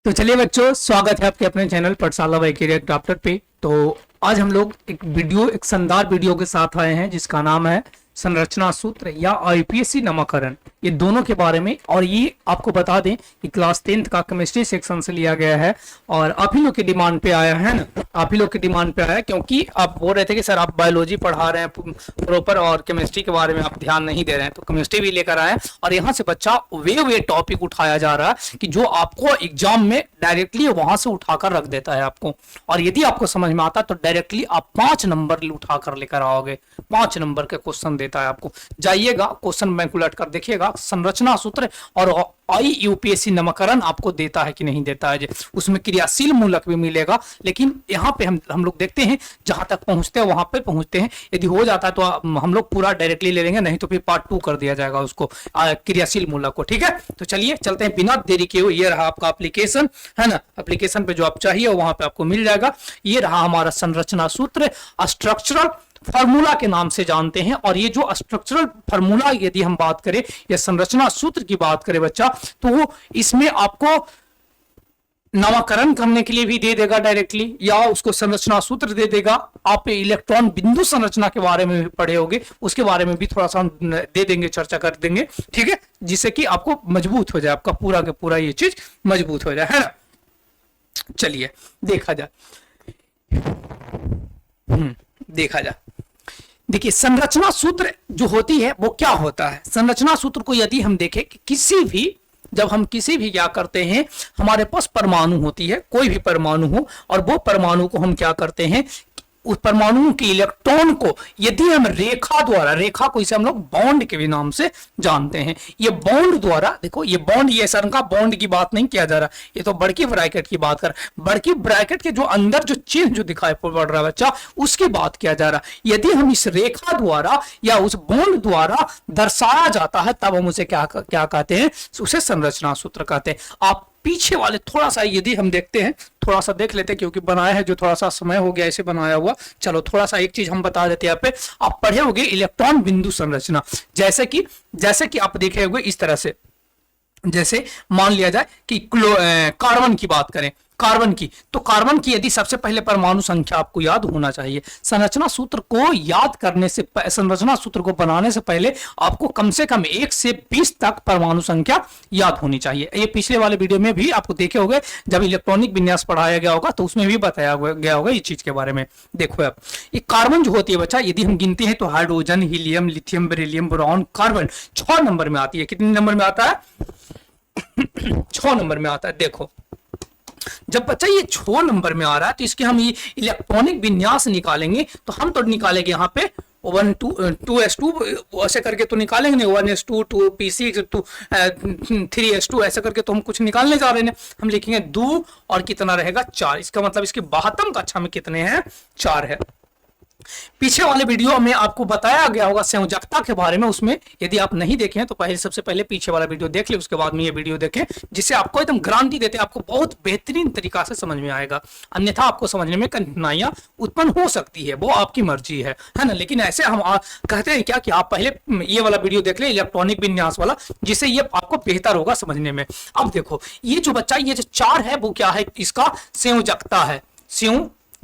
तो चलिए बच्चों, स्वागत है आपके अपने चैनल पाठशाला वैकेरिया ड्राफ्टर पे। तो आज हम लोग एक शानदार वीडियो के साथ आए हैं जिसका नाम है संरचना सूत्र या आईपीएससी नामकरण। ये दोनों के बारे में, और ये आपको बता दें कि क्लास 10th का केमिस्ट्री सेक्शन से लिया गया है और आप ही लोग की डिमांड पे आया है ना, आप ही लोग की डिमांड पे आया है क्योंकि आप बोल रहे थे कि सर आप बायोलॉजी पढ़ा रहे हैं प्रॉपर और केमिस्ट्री के बारे में आप ध्यान नहीं दे रहे हैं, तो केमिस्ट्री भी लेकर आए और यहाँ से बच्चा वे टॉपिक उठाया जा रहा है कि जो आपको एग्जाम में डायरेक्टली वहां से उठाकर रख देता है आपको। और यदि आपको समझ में आता तो डायरेक्टली आप 5 नंबर उठाकर लेकर आओगे, 5 नंबर के क्वेश्चन देता है आपको। जाइएगा क्वेश्चन बैंक उलट कर देखिएगा, संरचना सूत्र और आईयूपीएससी नामकरण आपको देता है कि नहीं देता है। उसमें क्रियाशील मूलक भी मिलेगा, लेकिन यहाँ पे हम लोग देखते हैं जहां तक पहुंचते हैं वहां पे पहुंचते हैं। यदि हो जाता है तो हम लोग पूरा डायरेक्टली ले लेंगे, नहीं तो फिर पार्ट 2 कर दिया जाएगा उसको क्रियाशील मूलक को। ठीक है, तो चलिए चलते हैं बिना देरी के। ये रहा आपका एप्लीकेशन, है ना। एप्लीकेशन पे जो आप चाहिए वहां पे आपको मिल जाएगा। ये रहा हमारा संरचना सूत्र, स्ट्रक्चरल फार्मूला के नाम से जानते हैं। और ये जो स्ट्रक्चरल फार्मूला यदि हम बात करें या संरचना सूत्र की बात करें बच्चा, तो इसमें आपको नामकरण करने के लिए भी दे देगा डायरेक्टली, या उसको संरचना सूत्र दे देगा। आप इलेक्ट्रॉन बिंदु संरचना के बारे में भी पढ़े होंगे, उसके बारे में भी थोड़ा सा दे देंगे, चर्चा कर देंगे। ठीक है, जिससे कि आपको मजबूत हो जाए, आपका पूरा का पूरा ये चीज मजबूत हो जाए, है ना। चलिए देखा जाए, देखा जाए। देखिए संरचना सूत्र जो होती है वो क्या होता है। संरचना सूत्र को यदि हम देखें कि जब हम किसी भी क्या करते हैं, हमारे पास परमाणु होती है, कोई भी परमाणु हो, और वो परमाणु को हम क्या करते हैं, उस परमाणु के इलेक्ट्रॉन को यदि हम रेखा द्वारा, रेखा को इसे हम लोग बॉन्ड के भी नाम से जानते हैं, ये बॉन्ड द्वारा, देखो ये बॉन्ड, ये सर का बॉन्ड की बात नहीं किया जा रहा, ये तो बड़की ब्रैकेट की बात कर, बड़की ब्रैकेट के जो अंदर जो चिन्ह जो दिखाई पड़ रहा है बच्चा, उसकी बात किया जा रहा। यदि हम इस रेखा द्वारा या उस बॉन्ड द्वारा दर्शाया जाता है तब हम उसे क्या कहते हैं, उसे संरचना सूत्र कहते हैं। आप पीछे वाले थोड़ा सा यदि हम देखते हैं, थोड़ा सा देख लेते हैं क्योंकि बनाया है जो थोड़ा सा समय हो गया ऐसे बनाया हुआ। चलो थोड़ा सा एक चीज हम बता देते हैं यहाँ पे। आप पढ़े होंगे इलेक्ट्रॉन बिंदु संरचना, जैसे कि आप देखे होंगे इस तरह से। जैसे मान लिया जाए कि कार्बन की बात करें, कार्बन की, तो कार्बन की यदि सबसे पहले परमाणु संख्या आपको याद होना चाहिए। संरचना सूत्र को याद करने से, संरचना सूत्र को बनाने से पहले आपको कम से कम 1 से 20 तक परमाणु संख्या याद होनी चाहिए। ये पिछले वाले वीडियो में भी आपको देखे होंगे, जब इलेक्ट्रॉनिक विन्यास पढ़ाया गया होगा तो उसमें भी बताया गया होगा ये चीज के बारे में। देखो अब ये कार्बन जो होती है बच्चा, यदि हम गिनते हैं तो hydrogen, helium, lithium, beryllium, boron, carbon 6 number में आती है। कितने नंबर में आता है? 6 नंबर में आता है। देखो जब बच्चा ये 6 नंबर में आ रहा है तो इसके हम ये इलेक्ट्रॉनिक विन्यास निकालेंगे, तो हम तो निकालेंगे यहाँ पे 2s2 ऐसे करके तो निकालेंगे नहीं, 1s2 2p6 3s2 ऐसे करके तो हम कुछ निकालने जा रहे हैं। हम लिखेंगे 2 और कितना रहेगा 4। इसका मतलब इसके 72 कक्षा में कितने हैं? 4 है। पीछे वाले वीडियो में आपको बताया गया होगा संयोजकता के बारे में, उसमें यदि आप नहीं देखे हैं तो सबसे पहले पीछे वाला वीडियो देख ले, उसके बाद में ये वीडियो देखें, जिससे आपको एकदम गारंटी देते हैं आपको बहुत बेहतरीन तरीका से समझ में आएगा। अन्यथा आपको समझने में कठिनाइयां उत्पन्न हो सकती है, वो आपकी मर्जी है ना। लेकिन ऐसे हम कहते हैं क्या कि आप पहले ये वाला वीडियो देख ले, इलेक्ट्रॉनिक विन्यास वाला, जिससे ये आपको बेहतर होगा समझने में। अब देखो ये जो बच्चा, ये जो 4 है वो क्या है? इसका संयोजकता है,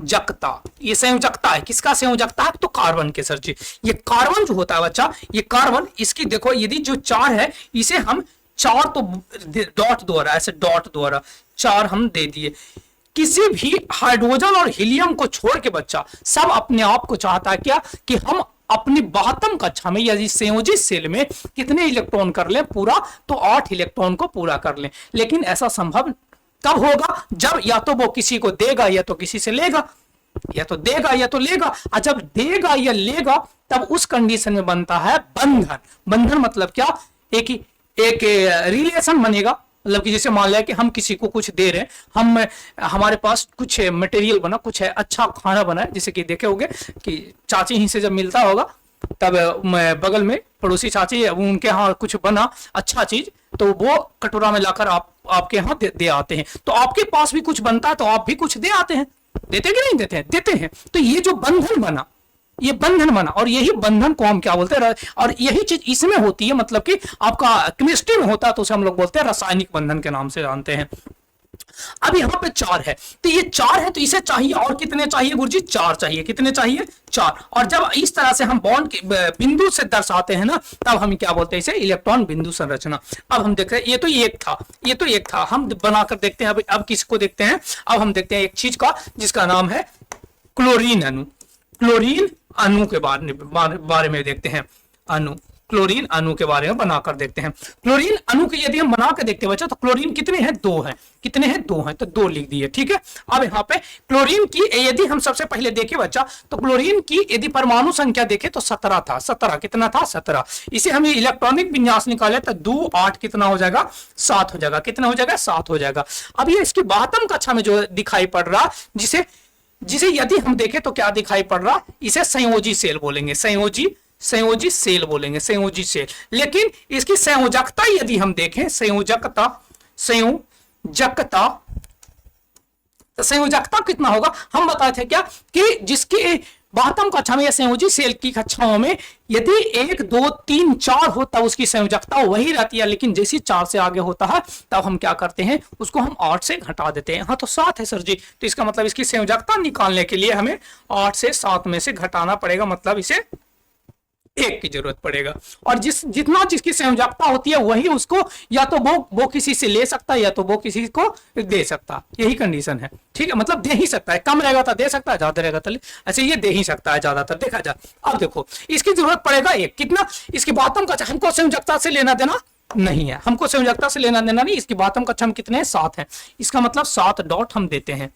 जकता। ये संयोजकता है, किसका संयोजकता है? तो कार्बन के। सर जी ये कार्बन जो होता है बच्चा, ये कार्बन, इसकी देखो यदि जो 4 है इसे हम 4 तो डॉट द्वारा, ऐसे डॉट द्वारा 4 हम दे दिए। किसी भी हाइड्रोजन और हीलियम को छोड़ के बच्चा सब अपने आप को चाहता है क्या कि हम अपनी 72 कक्षा में यदि संयोजित सेल में कितने इलेक्ट्रॉन कर लें पूरा, तो 8 इलेक्ट्रॉन को पूरा कर लें। लेकिन ऐसा संभव कब होगा? जब या तो वो किसी को देगा या तो किसी से लेगा, या तो देगा या तो लेगा। और जब देगा या लेगा तब उस कंडीशन में बनता है बंधन। बंधन मतलब क्या? एक रिलेशन बनेगा, मतलब कि जैसे मान लिया कि हम किसी को कुछ दे रहे हैं, हमारे पास कुछ मटेरियल बना, कुछ है अच्छा खाना बना है, जैसे कि देखे होंगे कि चाची ही से जब मिलता होगा तब बगल में पड़ोसी चाची, उनके यहाँ कुछ बना अच्छा चीज, तो वो कटोरा में लाकर आपके यहाँ दे आते हैं। तो आपके पास भी कुछ बनता है तो आप भी कुछ दे आते हैं। देते कि नहीं देते हैं? देते हैं। तो ये जो बंधन बना, ये बंधन बना, और यही बंधन को हम क्या बोलते हैं? और यही चीज इसमें होती है, मतलब कि आपका केमिस्ट्री में होता है तो उसे हम लोग बोलते हैं रासायनिक बंधन के नाम से जानते हैं। अब यहाँ पे 4 है, तो ये 4 है, तो इसे चाहिए और कितने चाहिए गुरुजी? 4 चाहिए। कितने चाहिए? 4। और जब इस तरह से हम बॉन्ड के बिंदु से दर्शाते हैं ना, तब हम क्या बोलते हैं? इसे इलेक्ट्रॉन बिंदु संरचना। अब हम देख रहे हैं, ये तो एक था, ये तो एक था, हम बनाकर देखते हैं। अब किसको देखते हैं? अब हम देखते हैं एक चीज का जिसका नाम है क्लोरीन अणु। क्लोरीन अणु के बारे में देखते हैं। अणु, क्लोरीन अणु के बारे में बनाकर देखते हैं। क्लोरीन अणु के यदि हम बनाकर देखते हैं बच्चा, तो क्लोरीन कितने हैं? 2 हैं। कितने हैं? 2 हैं, तो 2 लिख दिए। ठीक है। अब यहाँ पे क्लोरीन की यदि हम सबसे पहले देखें बच्चा, तो क्लोरीन की यदि परमाणु संख्या देखें तो 17 था। 17 कितना था? 17। इसे हम इलेक्ट्रॉनिक विन्यास निकाले तो 2 8 कितना हो जाएगा? 7 हो जाएगा। कितना हो जाएगा? 7 हो जाएगा। अब ये इसकी 72 कक्षा में जो दिखाई पड़ रहा, जिसे यदि हम देखें तो क्या दिखाई पड़ रहा? इसे संयोजी सेल बोलेंगे। संयोजी सेल बोलेंगे, संयोजी सेल। लेकिन इसकी संयोजकता यदि हम देखें, संयोजकता कितना होगा? हम बताए थे क्या कि जिसकी 72 कक्षा में या संयोजी सेल की कक्षाओं में यदि 1 2 3 4 हो तब उसकी संयोजकता वही रहती है, लेकिन जैसे 4 से आगे होता है तब हम क्या करते हैं? उसको हम 8 से घटा देते हैं। हाँ, तो 7 है सर जी, तो इसका मतलब इसकी संयोजकता निकालने के लिए हमें 8 से 7 में से घटाना पड़ेगा, मतलब इसे 1 की जरूरत पड़ेगा। और जितना जिसकी संयोजकता होती है वही उसको या तो वो किसी से ले सकता है या तो वो किसी को दे सकता, यही कंडीशन है। ठीक है, मतलब दे ही सकता है, कम रहेगा तो दे सकता है, ज्यादा रहेगा तो ऐसे ये दे ही सकता है ज्यादातर देखा जाए। अब देखो इसकी जरूरत पड़ेगा 1, कितना? इसकी बातम का हमको संयोजकता से लेना देना नहीं है, हमको संयोजकता से लेना देना नहीं। इसकी बातम का हम कितने हैं? 7 है। इसका मतलब 7 डॉट हम देते हैं।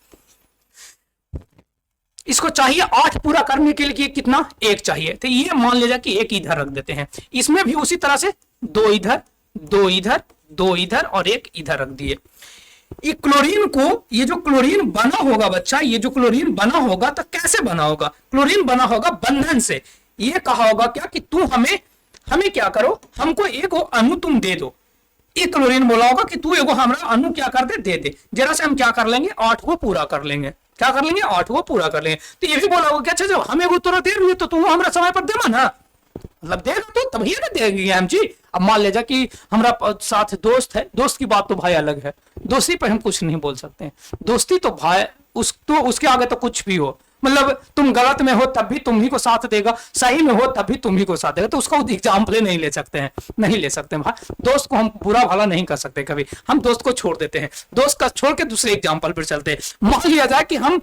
इसको चाहिए 8 पूरा करने के लिए कितना? 1 चाहिए, तो ये मान लीजिए कि 1 इधर रख देते हैं। इसमें भी उसी तरह से 2 इधर 2 इधर 2 इधर और 1 इधर रख दिए। ये क्लोरीन को, ये जो क्लोरीन बना होगा बच्चा, ये जो क्लोरीन बना होगा तो कैसे बना होगा? क्लोरीन बना होगा बंधन से। ये कहा होगा क्या कि तू हमें क्या करो, हमको एक अणु तुम दे दो। एक क्लोरीन बोला होगा कि तू एगो हमारा अणु क्या कर दे। जरा से हम क्या कर लेंगे? 8 को पूरा कर लेंगे। क्या कर लेंगे? 8 को पूरा कर लेंगे। तो ये भी बोला होगा कि अच्छा जब हमें वो तुरंत दे रही है तो तुम हमारा समय पर देना ना, मतलब देगा तो तभी ना देगी हम जी। अब मान ले जा कि हमारा साथ दोस्त है, दोस्त की बात तो भाई अलग है, दोस्ती पर हम कुछ नहीं बोल सकते हैं। दोस्ती तो भाई उसके आगे तो कुछ भी हो, मतलब तुम गलत में हो तब भी तुम ही को साथ देगा, सही में हो तब भी तुम ही को साथ देगा, तो उसका एग्जाम्पल नहीं ले सकते हैं, नहीं ले सकते हैं भाई। दोस्त को हम बुरा भला नहीं कर सकते, कभी हम दोस्त को छोड़ देते हैं, दोस्त का छोड़ के दूसरे एग्जाम्पल पर चलते हैं। मान लिया जाए कि हम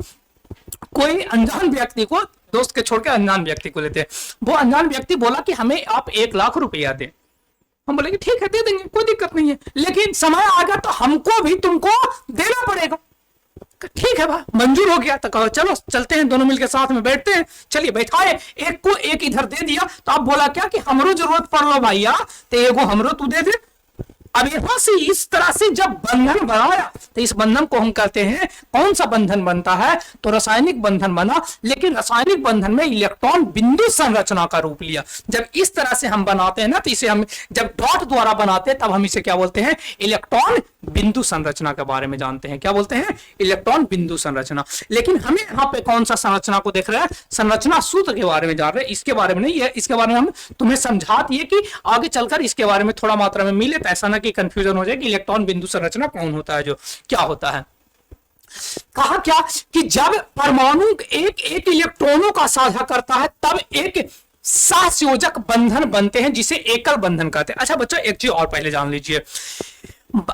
कोई अनजान व्यक्ति को, दोस्त के छोड़ के अनजान व्यक्ति को लेते हैं। वो अनजान व्यक्ति बोला कि हमें आप 1 लाख रुपया दें, हम बोलेंगे ठीक है दे देंगे, कोई दिक्कत नहीं है, लेकिन समय आ गया तो हमको भी तुमको देना पड़ेगा। ठीक है भाई, मंजूर हो गया, तो कहो चलो चलते हैं, दोनों मिलकर साथ में बैठते हैं। चलिए बैठाए, एक को 1 इधर दे दिया, तो आप बोला क्या कि हमरो जरूरत पड़ लो भैया, तो एगो हमरो तू दे दे। अब यहां से इस तरह से जब बंधन बनाया तो इस बंधन को हम कहते हैं, कौन सा बंधन बनता है? तो रासायनिक बंधन बना, लेकिन रासायनिक बंधन में इलेक्ट्रॉन बिंदु संरचना का रूप लिया। जब इस तरह से हम बनाते हैं ना, तो इसे हम जब डॉट द्वारा बनाते हैं तब हम इसे क्या बोलते हैं? इलेक्ट्रॉन बिंदु संरचना के बारे में जानते हैं। क्या बोलते हैं? इलेक्ट्रॉन बिंदु संरचना। लेकिन हमें यहाँ पे कौन सा संरचना को देख रहे हैं? संरचना सूत्र के बारे में जान रहे हैं, इसके बारे में नहीं है। इसके बारे में हम तुम्हें समझा दिए कि आगे चलकर इसके बारे में थोड़ा मात्रा में मिले, तो ऐसा ना कि कंफ्यूजन हो जाए कि इलेक्ट्रॉन बिंदु संरचना कौन होता है, जो क्या होता है। कहा क्या कि जब परमाणु एक इलेक्ट्रॉनों का साझा करता है तब एक सहसंयोजक बंधन बनते हैं, जिसे एकल बंधन कहते हैं। अच्छा बच्चा, एक चीज और पहले जान लीजिए,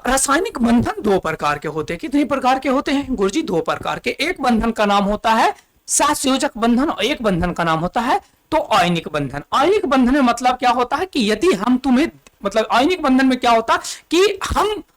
रासायनिक बंधन 2 प्रकार के होते हैं। कितने प्रकार के होते हैं गुरुजी? 2 प्रकार के। एक बंधन का नाम होता है सहसंयोजक बंधन और एक बंधन का नाम होता है तो आयनिक बंधन। आयनिक बंधन में मतलब क्या होता है कि यदि हम तुम्हें, मतलब आयनिक बंधन में क्या होता है कि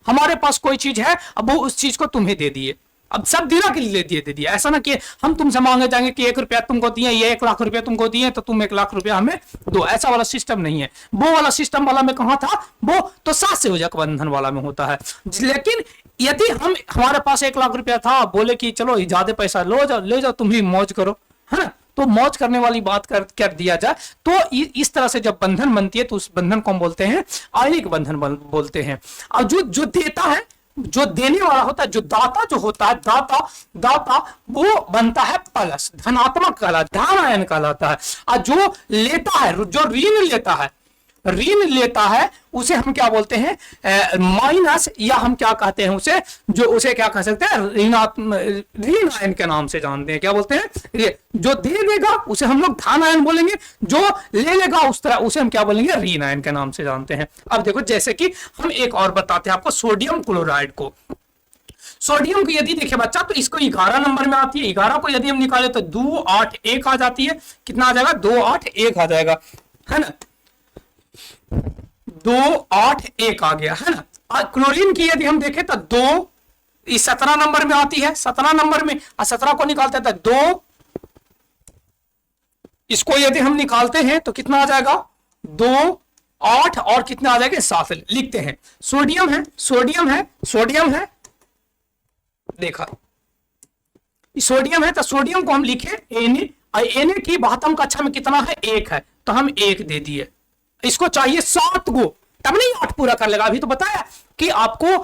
हमारे पास कोई चीज है, अब वो उस चीज को तुम्हें दे दिए, अब सब दिना के लिए दे दिया। ऐसा ना कि हम तुमसे मांगे जाएंगे कि 1 रुपया तुमको दिए, ये 1 लाख रुपया तुमको दिए तो तुम 1 लाख रुपया हमें दो, ऐसा वाला सिस्टम नहीं है। वो वाला सिस्टम वाला में कहा था, वो तो सहसंयोजक बंधन वाला में होता है। लेकिन यदि हमारे पास 1 लाख रुपया था, बोले कि चलो ज्यादा पैसा ले जाओ तुम ही मौज करो, है ना, तो मौज करने वाली बात कर दिया जाए, तो इस तरह से जब बंधन बनती है तो उस बंधन को हम बोलते हैं आयनिक बंधन बोलते हैं। और जो देता है, जो देने वाला होता है, जो दाता जो होता है, दाता वो बनता है प्लस, धनात्मक कहलाता है, धन आयन कहलाता है। और जो लेता है, जो ऋण लेता है, ऋण लेता है उसे हम क्या बोलते हैं, माइनस, या हम क्या कहते हैं उसे, जो उसे क्या कह सकते हैं, ऋण आयन के नाम से जानते हैं। क्या बोलते हैं, जो दे देगा उसे हम लोग धन आयन बोलेंगे, जो ले लेगा उस तरह उसे हम क्या बोलेंगे, ऋण आयन के नाम से जानते हैं। अब देखो जैसे कि हम एक और बताते हैं आपको, सोडियम क्लोराइड को। सोडियम को यदि देखे बच्चा तो इसको 11 नंबर में आती है, 11 को यदि हम निकाले तो 2 8 1 आ जाती है। कितना आ जाएगा, 2 8 1 आ जाएगा, है ना, 2 8 1 आ गया, है ना। क्लोरीन की यदि हम देखें तो 2 इस 17 नंबर में आती है, 17 नंबर में, और 17 को निकालते हैं तो 2, इसको यदि हम निकालते हैं तो कितना आ जाएगा, 2 8 और कितना आ जाएगा, 7 लिखते हैं। सोडियम है, सोडियम है, सोडियम है, देखा सोडियम है तो सोडियम को हम लिखे Na, और Na की 72 कक्षा में कितना है, 1 है, तो हम 1 दे दिए। इसको चाहिए 7 गो, तब नहीं 8 पूरा कर लेगा। अभी तो बताया कि आपको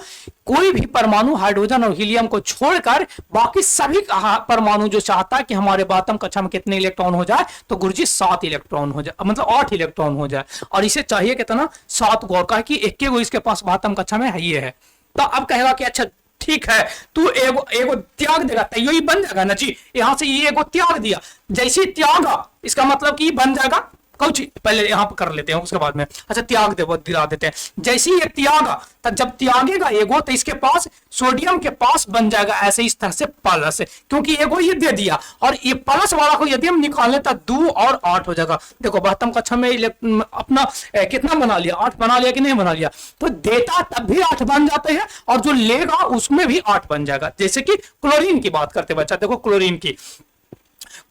कोई भी परमाणु हाइड्रोजन और हीलियम को छोड़कर बाकी सभी परमाणु जो चाहता है कि हमारे 72 कक्षा में कितने इलेक्ट्रॉन हो जाए, तो गुरुजी 7 इलेक्ट्रॉन हो जाए, मतलब 8 इलेक्ट्रॉन हो जाए, और इसे चाहिए कितना, 7 गो, का कि एक गो इसके पास 72 कक्षा में है, ये है। तो अब कहेगा कि अच्छा ठीक है, तू एगो त्याग देगा तो यही बन जाएगा ना जी, यहां से ये एगो त्याग दिया, जैसे त्यागा इसका मतलब कि बन जाएगा कौची, पहले यहां पर कर लेते हैं उसके बाद में, अच्छा त्याग दे वो दिला देते हैं। जैसे ये त्यागा तो जब त्यागेगा एगो तो इसके पास, सोडियम के पास बन जाएगा ऐसे इस तरह से प्लस, क्योंकि एगो ये दे दिया, और ये प्लस वाला को यदि हम निकालें तो 2 और 8 हो जाएगा। देखो 72 कक्षा में अपना कितना बना लिया, 8 बना लिया कि नहीं बना लिया, तो देता तब भी 8 बन जाते हैं, और जो लेगा उसमें भी 8 बन जाएगा। जैसे कि क्लोरीन की बात करते बच्चा, देखो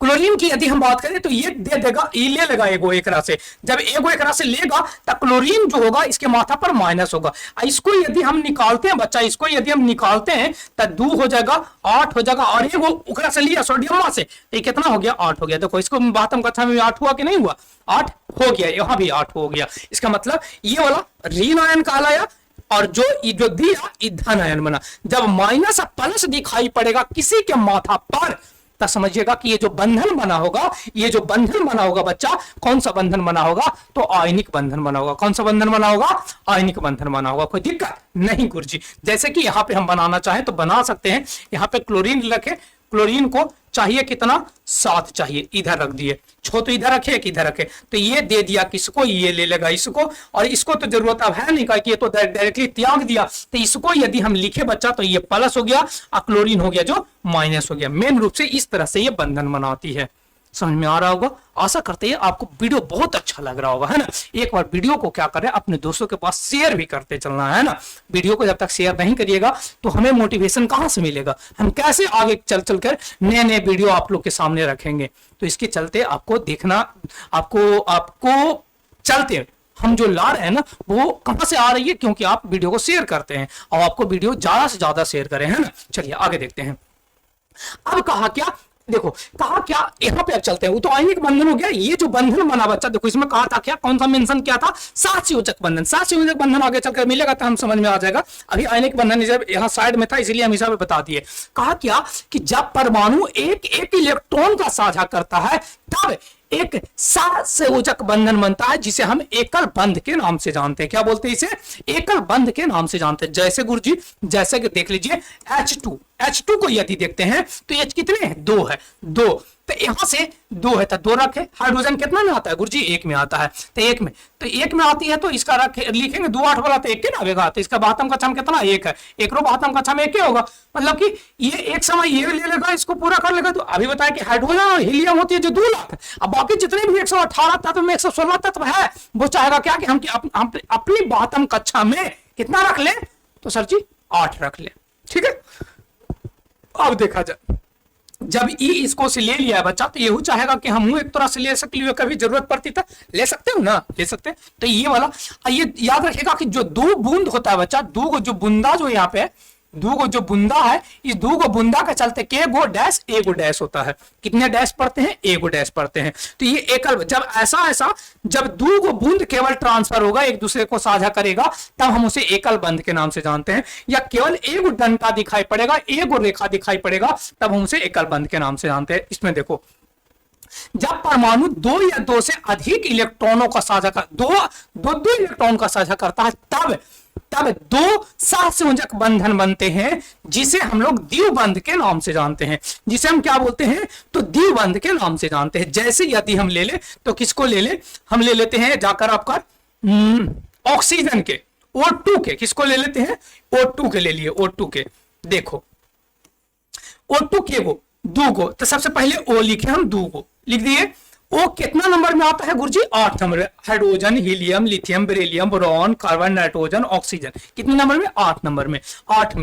क्लोरीन की यदि हम बात करें तो ये दे देगा, ये ले लेगा एगो एकरा से, जब एगो एकरा से लेगा तो क्लोरीन जो होगा इसके माथा पर माइनस होगा। इसको यदि हम निकालते हैं बच्चा, इसको यदि हम निकालते हैं तो 2 हो जाएगा, 8 हो जाएगा, और एगो ओकरा से लिया सोडियम से, तो कितना हो गया, 8 हो गया। देखो इसको 72 कक्षा में 8 हुआ कि नहीं हुआ, 8 हो गया, यहां भी 8 हो गया। इसका मतलब ये वाला ऋण आयन कहलाया, और जो दिया ये धन आयन बना। जब माइनस प्लस दिखाई पड़ेगा किसी के माथा पर, तब समझिएगा कि ये जो बंधन बना होगा, ये जो बंधन बना होगा बच्चा, कौन सा बंधन बना होगा, तो आयनिक बंधन बना होगा। कौन सा बंधन बना होगा, आयनिक बंधन बना होगा। कोई दिक्कत नहीं गुरुजी। जैसे कि यहां पे हम बनाना चाहें तो बना सकते हैं। यहां पे क्लोरीन रखे, क्लोरीन को चाहिए कितना, 7 चाहिए, इधर रख दिए, छो तो इधर रखे कि इधर रखे, तो ये दे दिया किसको, ये ले लेगा इसको, और इसको तो जरूरत अब है नहीं, कि ये तो डायरेक्टली त्याग दिया, तो इसको यदि हम लिखे बच्चा तो ये प्लस हो गया, और क्लोरीन हो गया जो माइनस हो गया। मेन रूप से इस तरह से ये बंधन बनाती है। समझ में आ रहा होगा, आशा करते हैं आपको वीडियो बहुत अच्छा लग रहा होगा, है ना। एक बार वीडियो को क्या करें, अपने दोस्तों के पास शेयर भी करते चलना है ना। वीडियो को जब तक शेयर नहीं करिएगा तो हमें मोटिवेशन कहां से मिलेगा, हम कैसे आगे चल कर नए नए वीडियो आप लोग के सामने रखेंगे। तो इसके चलते आपको देखना, आपको चलते हम जो ला रहे हैं ना वो कहां से आ रही है, क्योंकि आप वीडियो को शेयर करते हैं, और आपको वीडियो ज्यादा से ज्यादा शेयर करें, है ना। चलिए आगे देखते हैं। अब कहा क्या, देखो कहा क्या, यहां पे अब चलते हैं। वो तो आयनिक बंधन हो गया। ये जो बंधन बना बच्चा, देखो इसमें कहा था क्या, कौन सा मेंशन किया था, सातयोजक बंधन। सातयोजक बंधन आगे चलकर मिलेगा तो हम समझ में आ जाएगा। अभी आयनिक बंधन जब यहाँ साइड में था इसलिए हम हिसाब में बता दिए। कहा क्या कि जब परमाणु एक एक इलेक्ट्रॉन का साझा करता है तब एक सहसंयोजक बंधन बनता है, जिसे हम एकल बंध के नाम से जानते हैं। क्या बोलते हैं इसे, एकल बंध के नाम से जानते हैं। जैसे गुरुजी, जैसे कि देख लीजिए H2 को यदि देखते हैं तो H कितने हैं, 2 है, 2, तो यहां से 2 है तो 2 रखे। हाइड्रोजन कितना में आता है गुरुजी, 1 में आता है, तो 1 में, तो 1 में आती है तो इसका रखे, लिखेंगे 2 8 वाला तो 1 के ना आएगा, तो इसका 72 कक्षा में कितना, 1 है, 1 रो 72 कक्षा में 1 होगा। मतलब कि ये एक समय ये ले लेगा, इसको पूरा कर लेगा। तो अभी बताया कि हाइड्रोजन और हीलियम होती है जो 2 लाख, अब बाकी जितने भी 118 तत्व में 116 तत्व है, वो चाहेगा क्या कि हम अपनी 72 कक्षा में कितना रख ले, तो सर जी 8 रख ले, ठीक है। अब देखा जाए, जब ई इसको से ले लिया है बच्चा, तो यही चाहेगा कि हम एक तरह से ले सकते हैं, कभी जरूरत पड़ती था ले सकते हो ना, ले सकते हैं। तो ये वाला, ये याद रखेगा कि जो 2 बूंद होता है बच्चा, 2 जो बूंदा जो यहाँ पे है, 2 जो बूंदा है, इस 2 बूंदा के चलते के गो डैश ए गो डैश होता है। कितने डैश पढ़ते हैं, ए गो डैश पढ़ते हैं। तो ये एकल, जब ऐसा जब 2 बूंद केवल ट्रांसफर होगा, एक दूसरे को साझा करेगा, तब हम उसे एकल बंध के नाम से जानते हैं। या केवल एक डंटा दिखाई पड़ेगा, एक रेखा दिखाई पड़ेगा, तब हम उसे एकल बंध के नाम से जानते हैं। इसमें देखो जब परमाणु दो या दो से अधिक इलेक्ट्रॉनों का साझा कर दो इलेक्ट्रॉन का साझा करता है, तब दो सहसंयोजक बंधन बनते हैं, जिसे हम लोग द्विबंध के नाम से जानते हैं। जिसे हम क्या बोलते हैं, तो द्विबंध के नाम से जानते हैं। जैसे यदि हम ले ले तो किसको ले ले, हम ले लेते हैं जाकर आपका ऑक्सीजन के O2 के, किसको ले लेते हैं, O2 के ले लिए, O2 के। देखो O2 के वो दो गो, तो सबसे पहले O लिखे हम, दो गो लिख दिए। O कितना नंबर में आता है गुरुजी, 8 नंबर में। Hydrogen, helium, lithium, beryllium, boron, carbon, nitrogen, oxygen कितने नंबर में, 8 नंबर में। 8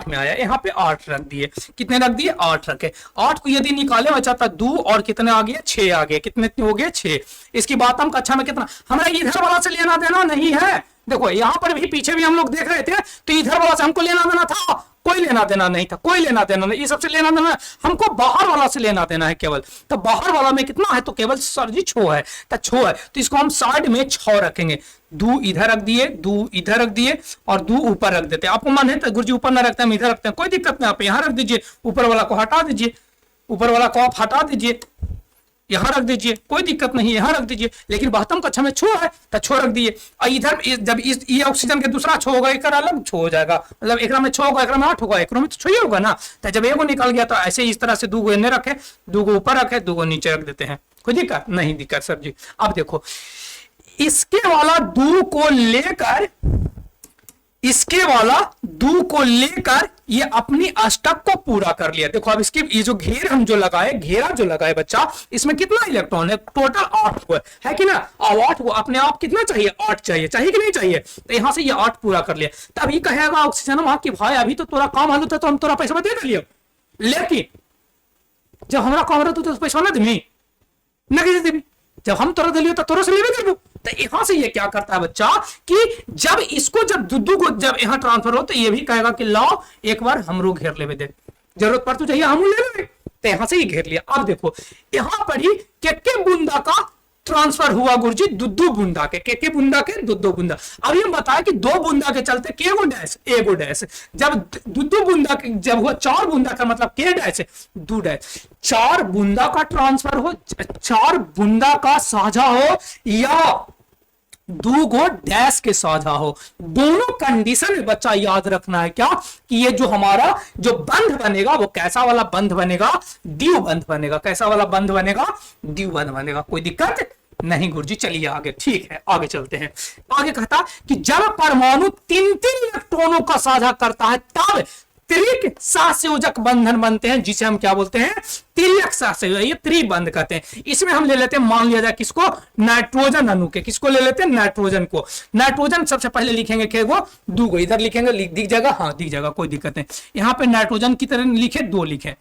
में आया, यहाँ पे 8 रख दिए। कितने रख दिए, 8 रखे। 8 को यदि निकाले बचा था 2 और कितने आ गए, 6 आ गए। कितने हो गए, 6। इसकी बात हम कक्षा में कितना, हमारा इधर वाला से लेना देना नहीं है। देखो यहाँ पर भी पीछे भी हम लोग देख रहे थे, तो इधर वाला से हमको लेना देना था, कोई लेना देना नहीं था, कोई लेना देना नहीं। ये सबसे लेना देना हमको बाहर वाला से लेना देना है केवल। तो बाहर वाला में कितना है, तो केवल सर जी 6 है, तो 6 है, तो इसको हम साइड में 6 रखेंगे। 2 इधर रख दिए, 2 इधर रख दिए और 2 ऊपर रख देते हैं। आपको मन है तो गुरुजी ऊपर ना रखते हैं, हम इधर रखते हैं, कोई दिक्कत नहीं। आप यहाँ रख दीजिए, ऊपर वाला को हटा दीजिए, ऊपर वाला को आप हटा दीजिए, यहां रख दीजिए, कोई दिक्कत नहीं, यहां रख दीजिए। लेकिन वास्तव कक्षा में 6 है तो 6 रख दिए। और इधर जब ये ऑक्सीजन के दूसरा 6 होगा, एक अलग 6 हो जाएगा, मतलब एक में 6 होगा, एक में 8 होगा, एक में तो 6 ही होगा ना। तो जब एगो निकल गया तो ऐसे इस तरह से 2 गो इन्हें रखे, 2 गो ऊपर रखे, 2 गो नीचे रख देते हैं। कोई दिक्कत नहीं, दिक्कत सर जी। अब देखो इसके वाला 2 को लेकर, इसके वाला 2 को लेकर ये अपनी अष्टक को पूरा कर लिया। देखो अब इसके ये जो घेर हम जो लगाए, घेरा जो लगाए बच्चा, इसमें कितना इलेक्ट्रॉन है, टोटल 8 हुआ है कि ना। अब 8 को अपने आप कितना चाहिए, 8 चाहिए, चाहिए कि नहीं चाहिए। तो यहां से ये 8 पूरा कर लिया। तब ये कहेगा ऑक्सीजन वहां की, भाई अभी तो तोरा काम हालत है तो हम तोरा पैसा दे दिए, लेकिन जब हमारा काम रहता तो पैसा ना देवी ना, कैसे देवी, जब हम तोरा दिलियो तो तोरा से लेवे देबो। तो यहां से ये क्या करता है बच्चा, कि जब इसको जब दुद्दू को जब यहां ट्रांसफर हो, तो ये भी कहेगा कि लाओ एक बार हमरो घेर लेवे दे, जरूरत पड़ तो चाहिए हम ले लेवे। तो यहां से ये घेर लिया। अब देखो यहां पर ही के बूंदा का ट्रांसफर हुआ गुरुजी, दुद्दू बूंदा के बूंदा के दुद्दू बूंदा। अब ये बताया कि 2 बूंदा के चलते के गो डैश, एगो डैश। जब दुद्दू बूंदा के जब हुआ 4 बूंदा का मतलब के डैश, 2 डैश। 4 बूंदा का ट्रांसफर हो, 4 बूंदा का साझा हो, या 2 गो डैश के साझा हो, दोनों कंडीशन में बच्चा याद रखना है क्या, कि ये जो हमारा जो बंध बनेगा वो कैसा वाला बंध बनेगा, द्विबंध बनेगा। कैसा वाला बंध बनेगा, द्विबंध बनेगा। कोई दिक्कत नहीं गुरुजी। चलिए आगे, ठीक है आगे चलते हैं। आगे कहता कि जब परमाणु 3-3 इलेक्ट्रॉनों का साझा करता है, तब त्रिक सहसंयोजक बंधन बनते हैं, जिसे हम क्या बोलते हैं, तिर्यक सहसंयोजक, ये त्रिबंध कहते हैं। इसमें हम ले लेते हैं, मान लिया जाए किसको, नाइट्रोजन अणु के। किसको ले लेते हैं, नाइट्रोजन को। नाइट्रोजन सबसे पहले लिखेंगे के वो 2 गो, इधर लिखेंगे, दिख जाएगा, हाँ दिख जाएगा, कोई दिक्कत नहीं। यहाँ पे नाइट्रोजन की तरह लिखे, 2 लिखे।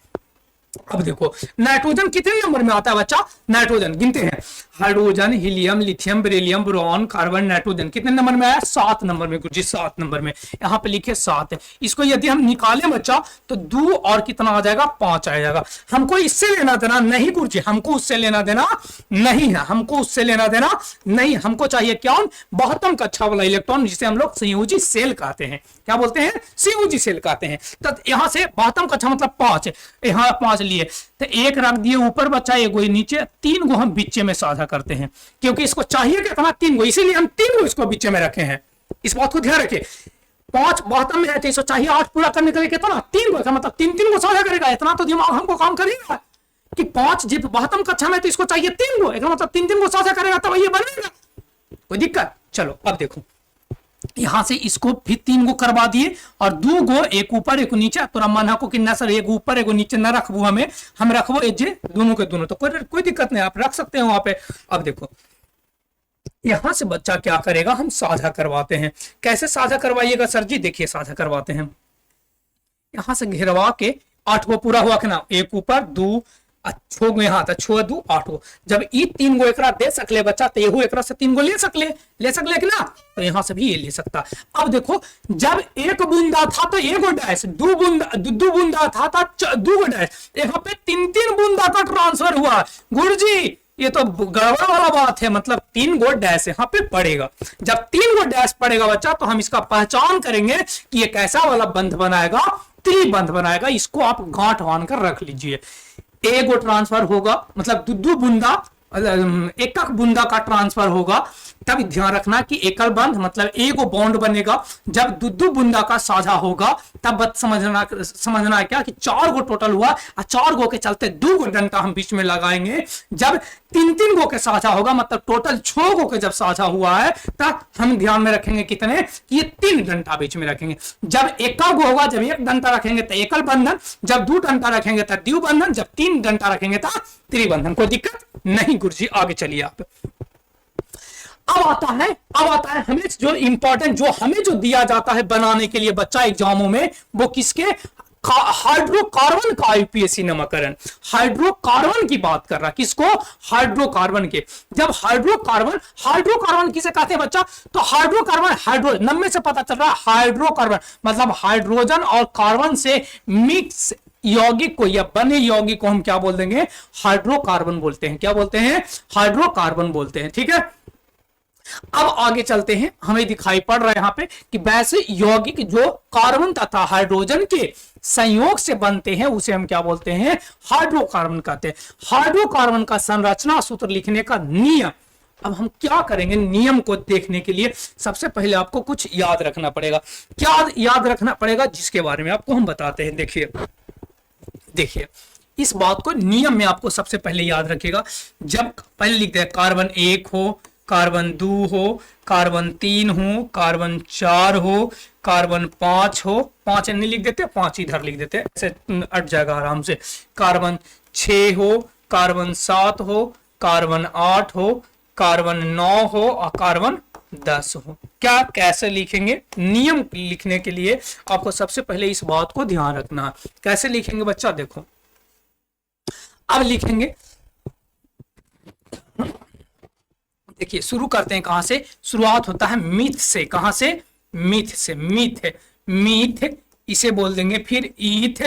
अब देखो नाइट्रोजन कितने नंबर में आता है बच्चा, नाइट्रोजन गिनते हैं, hydrogen, helium, lithium, beryllium, boron, carbon, nitrogen कितने नंबर में आया, 7 नंबर में गुरुजी, 7 नंबर में। यहाँ पे लिखे 7 है। इसको यदि हम निकाले बच्चा तो 2 और कितना आ जाएगा, 5 आ जाएगा। हमको इससे लेना देना नहीं गुरुजी, हमको उससे लेना देना नहीं है, हमको उससे लेना देना नहीं। हमको चाहिए क्या, 72 कक्षा वाला इलेक्ट्रॉन, जिसे हम लोग संयोजी सेल कहते हैं। क्या बोलते हैं, संयोजी सेल कहते हैं। तो यहाँ से 72 कक्षा मतलब 5 है, यहाँ 5 लिए, तो 1 रख दिए ऊपर बच्चा, 1 नीचे, 3 गो हम बीचे में साझा करते हैं, क्योंकि इसको चाहिए कितना, 3 गो, इसीलिए हम 3 गो इसको बीचे में रखे हैं। इस बात को ध्यान रखिए। 5 72 में है तो इसको चाहिए 8 पूरा करने के लिए कितना, 3 गो, मतलब 3 गो साझा करेगा। इतना तो दिमाग हमको काम करेगा कि 5 जब 72 कक्षा में तो इसको चाहिए 3 गो, मतलब 3 गो साझा करेगा तब ये बनेगा। कोई दिक्कत। चलो अब देखो यहां से इसको भी 3 गो करवा दिए, और 2 गो, 1 ऊपर 1 नीचे। तोरा मन को कि ना सर 1 ऊपर 1 नीचे ना रखबू, हम रखबो जे दोनों के दोनों, तो कोई दिक्कत नहीं, आप रख सकते हैं वहां पे। अब देखो यहां से बच्चा क्या करेगा, हम साझा करवाते हैं। कैसे साझा करवाइएगा सर जी, देखिए साझा करवाते हैं। यहां से घेरवा के 8 गो पूरा हुआ कि ना, 1 ऊपर 2 6 गो, यहाँ 6 2 8 गो। जब ई 3 गो एकरा दे सकले बच्चा, तो एहू एकरा से 3 गो ले सकले कि ना, तो यहाँ से भी ये ले सकता। अब देखो जब 1 बूंदा था तो 1 डैश, 2 बूंदा था तो 2 डैश, यहाँ पे 3 बूंदा का ट्रांसफर हुआ। गुरुजी ये तो गड़बड़ वाला बात है, मतलब 3 गो डैश यहाँ पे पड़ेगा। जब 3 गो डैश पड़ेगा बच्चा, तो हम इसका पहचान करेंगे कि ये कैसा वाला बंध बनाएगा, त्रिबंध बनाएगा। इसको आप गांठ बांध कर रख लीजिए। एक ट्रांसफर होगा, मतलब दो बूंदा, एक बूंदा का ट्रांसफर होगा, तब ध्यान रखना कि एकल बंध मतलब एक बॉन्ड बनेगा। जब दो बूंदा का साझा होगा तब समझना क्या कि 4 गो टोटल हुआ, और 4 गो के चलते 2 गो डंडा हम बीच में लगाएंगे। जब 3 गो के साझा होगा, मतलब टोटल 6 गो के जब साझा हुआ है, तब हम ध्यान में रखेंगे कितने, कि ये 3 डंडा बीच में रखेंगे। जब एकल गो होगा, जब 1 डंडा रखेंगे तो एकल बंधन, जब 2 डंडा रखेंगे तो द्विबंधन, जब 3 डंडा रखेंगे तो त्रिबंधन। कोई दिक्कत नहीं गुरुजी, आगे चलिए आप। अब आता है हमें जो इंपॉर्टेंट, जो हमें जो दिया जाता है बनाने के लिए बच्चा एग्जामों में, वो किसके, हाइड्रोकार्बन का यूपीएससी नामकरण, हाइड्रोकार्बन की बात कर रहा है। किसको, हाइड्रोकार्बन के। जब हाइड्रोकार्बन किसे कहते हैं बच्चा, तो हाइड्रोकार्बन, नाम में से पता चल रहा है हाइड्रोकार्बन मतलब हाइड्रोजन और कार्बन से मिक्स यौगिक को या बने यौगिक को हम क्या बोल देंगे, हाइड्रोकार्बन बोलते हैं। क्या बोलते हैं, हाइड्रोकार्बन बोलते हैं। ठीक है, अब आगे चलते हैं। हमें दिखाई पड़ रहा है यहां पे कि वैसे यौगिक जो कार्बन तथा हाइड्रोजन के संयोग से बनते हैं उसे हम क्या बोलते हैं, हाइड्रोकार्बन कहते हैं। हाइड्रोकार्बन का संरचना सूत्र लिखने का नियम, अब हम क्या करेंगे, नियम को देखने के लिए सबसे पहले आपको कुछ याद रखना पड़ेगा। क्या याद रखना पड़ेगा, जिसके बारे में आपको हम बताते हैं। देखिए इस बात को नियम में आपको सबसे पहले याद रखिएगा। जब पहले लिखते हैं कार्बन 1 हो, कार्बन 2 हो, कार्बन 3 हो, कार्बन 4 हो, कार्बन 5 हो, 5 नहीं लिख देते, 5 इधर लिख देते, ऐसे अट जाएगा आराम से। कार्बन 6 हो, कार्बन 7 हो, कार्बन 8 हो, कार्बन 9 हो और कार्बन 10 हो। क्या कैसे लिखेंगे, नियम लिखने के लिए आपको सबसे पहले इस बात को ध्यान रखना है। कैसे लिखेंगे बच्चा, देखो अब लिखेंगे, देखिए शुरू करते हैं कहां से, शुरुआत होता है मीथ से। कहां से, मीथ से। मीथ इसे बोल देंगे, फिर ईथ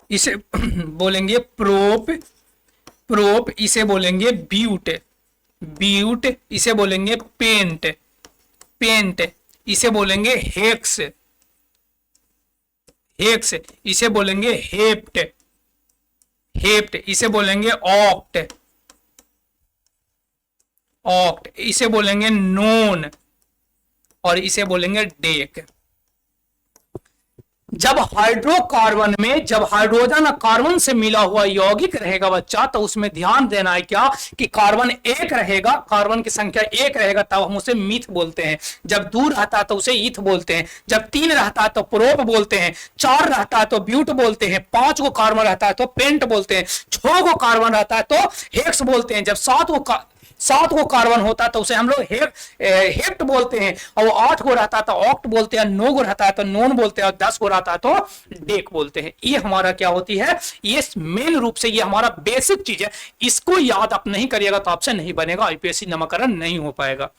इसे बोलेंगे, प्रोप इसे बोलेंगे, ब्यूट इसे बोलेंगे, पेंट इसे बोलेंगे, हेक्स इसे बोलेंगे, हेप्ट इसे बोलेंगे, ऑक्ट इसे बोलेंगे, नोन और इसे बोलेंगे, डेक। जब हाइड्रोकार्बन में जब हाइड्रोजन कार्बन से मिला हुआ यौगिक रहेगा बच्चा, तो उसमें ध्यान देना है क्या कि कार्बन 1 रहेगा, कार्बन की संख्या 1 रहेगा, तब हम उसे मीथ बोलते हैं। जब 2 रहता है तो उसे ईथ बोलते हैं। जब 3 रहता है तो प्रोप बोलते हैं। 4 रहता है तो ब्यूट बोलते हैं। 5 को कार्बन रहता है तो पेंट बोलते हैं। 6 को कार्बन रहता है तो हेक्स बोलते हैं। जब 7 को कार्बन होता है तो उसे हम लोग हेप्ट बोलते हैं। और 8 को रहता है तो ऑक्ट बोलते हैं। 9 को रहता है तो नोन बोलते हैं। और 10 को रहता है तो डेक बोलते हैं। ये हमारा क्या होती है, ये मेन रूप से ये हमारा बेसिक चीज है। इसको याद आप नहीं करिएगा तो आपसे नहीं बनेगा, यूपीएससी नामकरण नहीं हो पाएगा।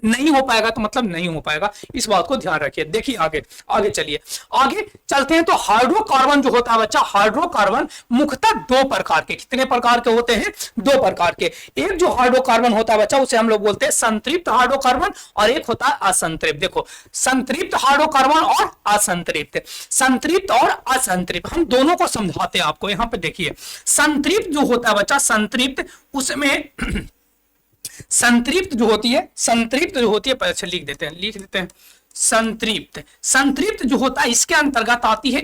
तो मतलब नहीं हो पाएगा, इस बात को ध्यान रखिए। देखिए आगे चलिए, आगे चलते हैं। तो हाइड्रोकार्बन जो होता है बच्चा, हाइड्रोकार्बन मुख्यतः 2 प्रकार के, कितने प्रकार के होते हैं, 2 प्रकार के। एक जो हाइड्रोकार्बन होता है बच्चा उसे हम लोग बोलते हैं संतृप्त हाइड्रोकार्बन, और एक होता है असंतृप्त। देखो संतृप्त हाइड्रोकार्बन और असंतृप्त, संतृप्त और असंतृप्त, हम दोनों को समझाते हैं आपको। यहां पे देखिए संतृप्त जो होता है बच्चा, संतृप्त उसमें संतृप्त जो होती है अच्छा लिख देते हैं। संतृप्त जो होता है इसके अंतर्गत आती है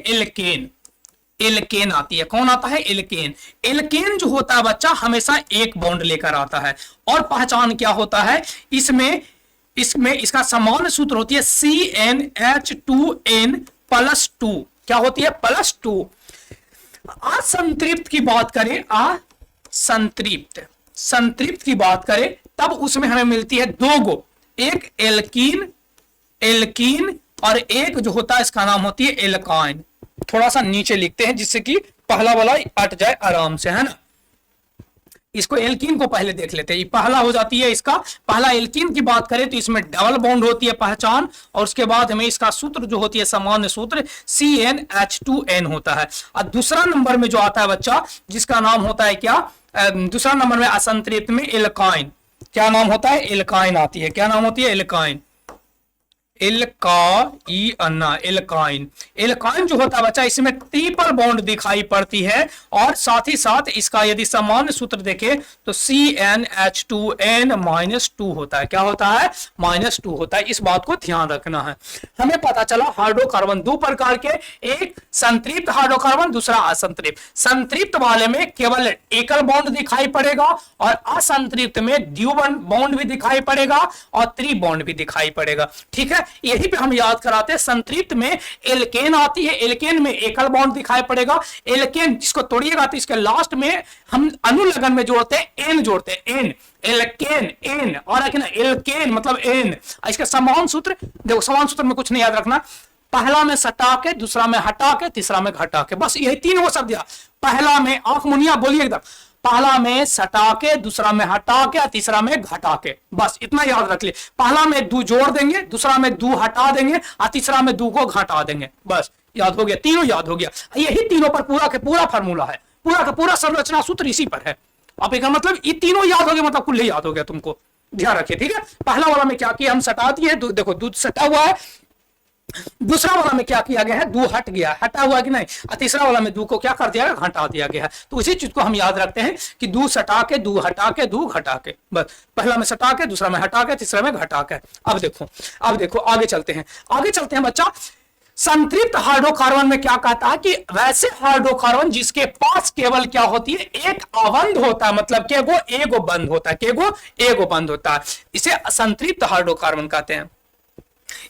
एल्केन आती है। कौन आता है, एल्केन जो होता है बच्चा हमेशा एक बॉन्ड लेकर आता है। और पहचान क्या होता है इसमें इसका समान सूत्र होती है CnH2n+2। क्या होती है, +2। असंतृप्त की बात करें, संतृप्त की बात करें तब उसमें हमें मिलती है 2 गो, एक एल्कीन और एक जो होता है इसका नाम होती है एल्काइन। थोड़ा सा नीचे लिखते हैं जिससे कि पहला वाला अट जाए आराम से, है ना। इसको एल्कीन को पहले देख लेते हैं। पहला हो जाती है इसका, पहला एल्कीन की बात करें तो इसमें डबल बॉन्ड होती है पहचान, और उसके बाद हमें इसका सूत्र जो होती है सामान्य सूत्र CnH2n होता है। और दूसरा नंबर में जो आता है बच्चा जिसका नाम होता है क्या, दूसरा नंबर में असंतृप्त में एल्काइन। क्या नाम होता है, एल्काइन आती है। क्या नाम होती है, एल्काइन। एल्काइन। एल्काइन जो होता है बच्चा, इसमें ट्रिपल बॉन्ड दिखाई पड़ती है, और साथ ही साथ इसका यदि सामान्य सूत्र देखें तो CnH2n-2 होता है। क्या होता है? -2 होता है। इस बात को ध्यान रखना है। हमें पता चला हाइड्रोकार्बन दो प्रकार के, एक संतृप्त हाइड्रोकार्बन, दूसरा असंतृप्त। संतृप्त वाले में केवल एकल बॉन्ड दिखाई पड़ेगा, और असंतृप्त में द्विबॉन्ड बॉन्ड भी दिखाई पड़ेगा और त्रिबॉन्ड भी दिखाई पड़ेगा। ठीक है, यही पे हम याद कराते हैं। संतृप्त में एल्केन आती है, एल्केन में एकल बॉन्ड दिखाई पड़ेगा। एल्केन जिसको तोड़िएगा तो इसके लास्ट में हम अनुलग्न में जोड़ते हैं, एन जोड़ते हैं, एन, एल्केन, एन, और एल्केन मतलब एन। इसका समान सूत्र देखो, समान सूत्र में कुछ नहीं याद रखना, पहला में सटा के, दूसरा में हटा के, तीसरा में घटा के, बस यही तीन वो शब्द दिया। पहला में, आंख मुनिया बोलिए एकदम, पहला में सटा के, दूसरा में हटा के, तीसरा में घटा के, बस इतना याद रख लिए। पहला में दो जोड़ देंगे, दूसरा में दो हटा देंगे, और तीसरा में दो को घटा देंगे, बस याद हो गया, तीनों याद हो गया। यही तीनों पर पूरा के पूरा फार्मूला है, पूरा का पूरा संरचना सूत्र इसी पर है। अब एक मतलब ये तीनों याद हो गए, मतलब कुल याद हो गया तुमको, ध्यान रखिए। ठीक है, पहला वाला में क्या किया, हम सटा दिए, देखो दूध सटा हुआ है। दूसरा वाला में क्या किया गया है, दो हट गया, हटा हुआ कि नहीं, और तीसरा वाला में दो को क्या कर दिया, घटा दिया गया है। तो उसी चीज को हम याद रखते हैं कि दो सटा के, दो हटा के, दो घटा के, बस पहला में सटा के, दूसरा में हटा के, तीसरा में घटा के। अब देखो आगे चलते हैं बच्चा। संतृप्त हाइड्रोकार्बन में क्या कहता है कि वैसे हाइड्रोकार्बन जिसके पास केवल क्या होती है, एक अबंध होता है, मतलब केगो एगो बंध होता है, केगो एगो बंध होता है, इसे असंतृप्त हाइड्रोकार्बन कहते हैं।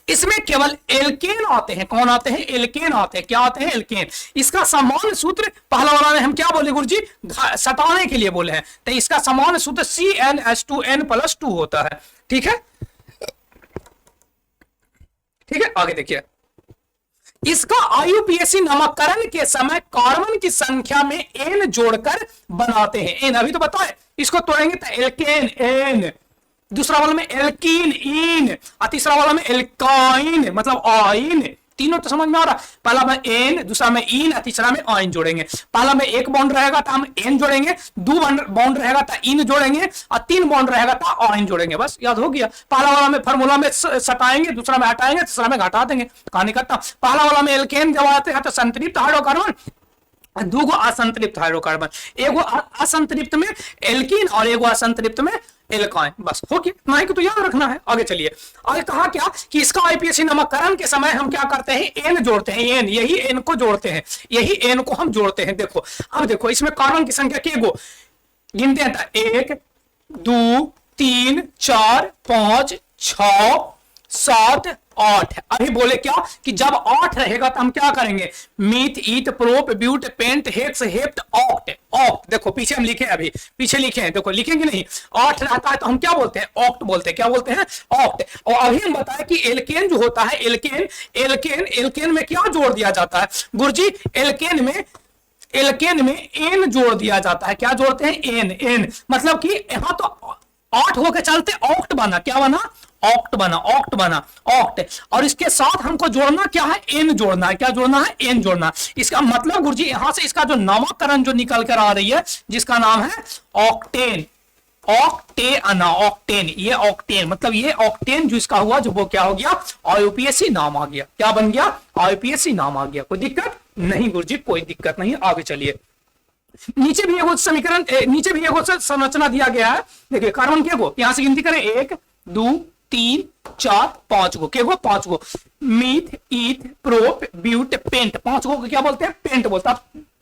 इसमें केवल एल्केन आते हैं। कौन आते हैं? एल्केन आते हैं। क्या आते हैं? एल्केन। इसका समान सूत्र पहला वाला में हम क्या बोले गुरुजी, सटाने के लिए बोले हैं, तो इसका समान सूत्र CnH2n+2 होता है। ठीक है, आगे देखिए। इसका IUPAC नामकरण के समय कार्बन की संख्या में n जोड़कर बनाते हैं। n अभी तो बताए, इसको तोड़ेंगे तो एल्केन एन, दूसरा वाला में एल्कीन इन, और तीसरा वाला में एल्काइन मतलब आइन। तीनों तो समझ में आ रहा है। पहला में एन, दूसरा में इन, और तीसरा में आइन जोड़ेंगे। पहला में एक बॉन्ड रहेगा तो हम एन जोड़ेंगे, दो बॉन्ड रहेगा तो इन जोड़ेंगे, और तीन बॉन्ड रहेगा तो आइन जोड़ेंगे। बस याद हो गया। पहला वाला में फार्मूला में सटाएंगे, दूसरा में हटाएंगे, तीसरा में घटा देंगे। कहानी करता, पहला वाला में एल्केन जब आते हैं तो संतृप्त हाइड्रोकार्बन, दो असंतृप्त हाइड्रोकार्बन, एगो असंतृप्त में एल्कीन और एगो असंतृप्त में एल्काइन। बस हो गया, इतना ही तो याद रखना है। आगे चलिए, आगे कहा क्या कि इसका IUPAC नामकरण के समय हम क्या करते हैं, एन जोड़ते हैं, एन, यही एन को जोड़ते हैं, यही एन को हम जोड़ते हैं। देखो अब देखो, इसमें कार्बन की संख्या केगो गिनते हैं, 1 2 3 4 5 6 7 8। अभी बोले क्या कि जब 8 रहेगा तो हम क्या करेंगे, meth, eth, prop, but, pent, hex, hept, oct. Oct देखो पीछे हम लिखे, अभी पीछे लिखे हैं, देखो लिखेंगे नहीं। 8 रहता है तो हम क्या बोलते हैं, ऑक्ट बोलते हैं। क्या बोलते हैं, ऑक्ट। और अभी हम बताए कि एल्केन जो होता है, एल्केन में क्या जोड़ दिया जाता है गुरुजी, एल्केन में एन जोड़ दिया जाता है। क्या जोड़ते हैं, एन मतलब कि यहां तो 8 होकर चलते, ऑक्ट बना। क्या बना, ऑक्ट बना, ऑक्ट। और इसके साथ हमको जोड़ना क्या है, एन जोड़ना है। क्या जोड़ना है, एन जोड़ना। इसका मतलब गुरुजी यहां से इसका जो नामकरण जो निकल कर आ रही है, जिसका नाम है ऑक्टेन, ऑक्टेन, ये ऑक्टेन मतलब ये ऑक्टेन जो इसका हुआ, जो वो क्या हो गया, IUPAC नाम आ गया। क्या बन गया, IUPAC नाम आ गया। कोई दिक्कत नहीं गुरुजी, कोई दिक्कत नहीं। आगे चलिए, नीचे भी एगो समीकरण, नीचे भी एगो संरचना दिया गया है। देखिए कार्बन के गो, यहां से गिनती करें, 1 2 3 4 5 गो, के गो 5 गो। Myth, eth, prop, but, paint, 5 गो को क्या बोलते हैं, पेंट बोलते हैं।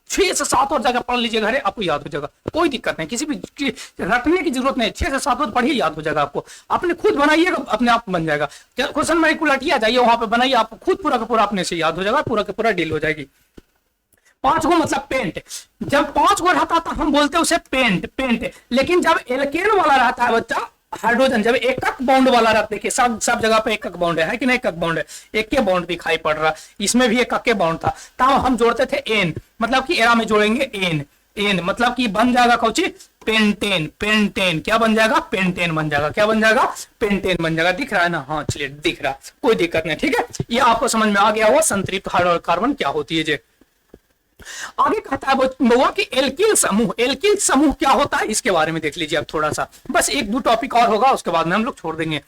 6 से 7 और जगह पढ़ लीजिए घरे, आपको याद हो जाएगा, कोई दिक्कत नहीं, किसी भी रटने की जरूरत नहीं। 6 से 7 और पढ़िए, याद हो जाएगा आपको। अपने खुद बनाइएगा, अपने आप बन जाएगा। क्वेश्चन में उलटिया जाइए, वहां पे बनाइए, आपको खुद पूरा का पूरा अपने से याद हो जाएगा, पूरा का पूरा डील हो जाएगी। 5 गो मतलब पेंट। जब 5 गो रहता था हम बोलते उसे पेंट। लेकिन जब एल्केन वाला रहता है बच्चा, हाइड्रोजन जब एकक बॉन्ड वाला रहता है, देखिए सब जगह पे एकक बॉन्ड है कि नहीं, एकक बॉन्ड है, एक के बॉन्ड दिखाई पड़ रहा, इसमें भी एकक के बॉन्ड था, तब हम जोड़ते थे एन, मतलब कि एरा में जोड़ेंगे एन मतलब कि बन जाएगा कौची, पेंटेन। क्या बन जाएगा, पेंटेन बन जाएगा। क्या बन जाएगा, पेंटेन बन जाएगा। दिख रहा है ना, हाँ चलिए दिख रहा, कोई दिक्कत नहीं। ठीक है, ये आपको समझ में आ गया हुआ संतृप्त हाइड्रोकार्बन क्या होती है। आगे कहता है बउआ कि एल्किल समूह क्या होता है, इसके बारे में देख लीजिए अब थोड़ा सा, बस 1-2 टॉपिक और होगा, उसके बाद में हम लोग छोड़ देंगे।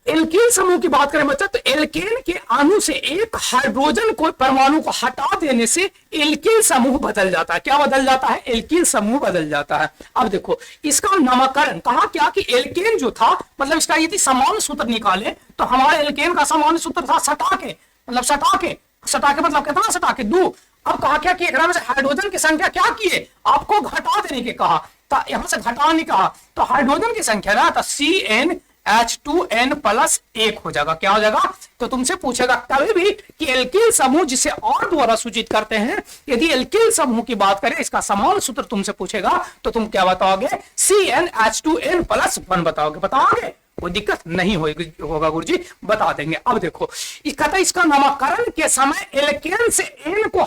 एल्केन समूह की बात करें बच्चा, तो एल्केन के अणु से एक हाइड्रोजन को परमाणु को हटा देने से एल्केन समूह बदल जाता है। क्या बदल जाता है? एल्केन समूह बदल जाता है। अब देखो इसका नामकरण कहा क्या कि एल्केन जो था, मतलब इसका यदि समान सूत्र निकाले तो हमारे एल्केन का समान सूत्र था सटाके, मतलब सटाके, सटाके मतलब कितना? सटाके 2। अब कहा क्या कि एक में से हाइड्रोजन की संख्या क्या किए? आपको घटा देने के कहा, तो यहां से घटाने कहा, तो हाइड्रोजन की संख्या ना तो CnH2n प्लस 1 हो जाएगा। क्या हो जाएगा? तो तुमसे पूछेगा कभी भी कि एल्किल समूह जिसे और द्वारा सूचित करते हैं, यदि एल्किल समूह की बात करें इसका समान सूत्र तुमसे पूछेगा तो तुम क्या बताओगे? CnH2n प्लस 1 बताओगे। बताओगे? कोई दिक्कत नहीं होगा गुरुजी, बता देंगे। अब देखो इसका नामकरण के समय एल्केन से एन को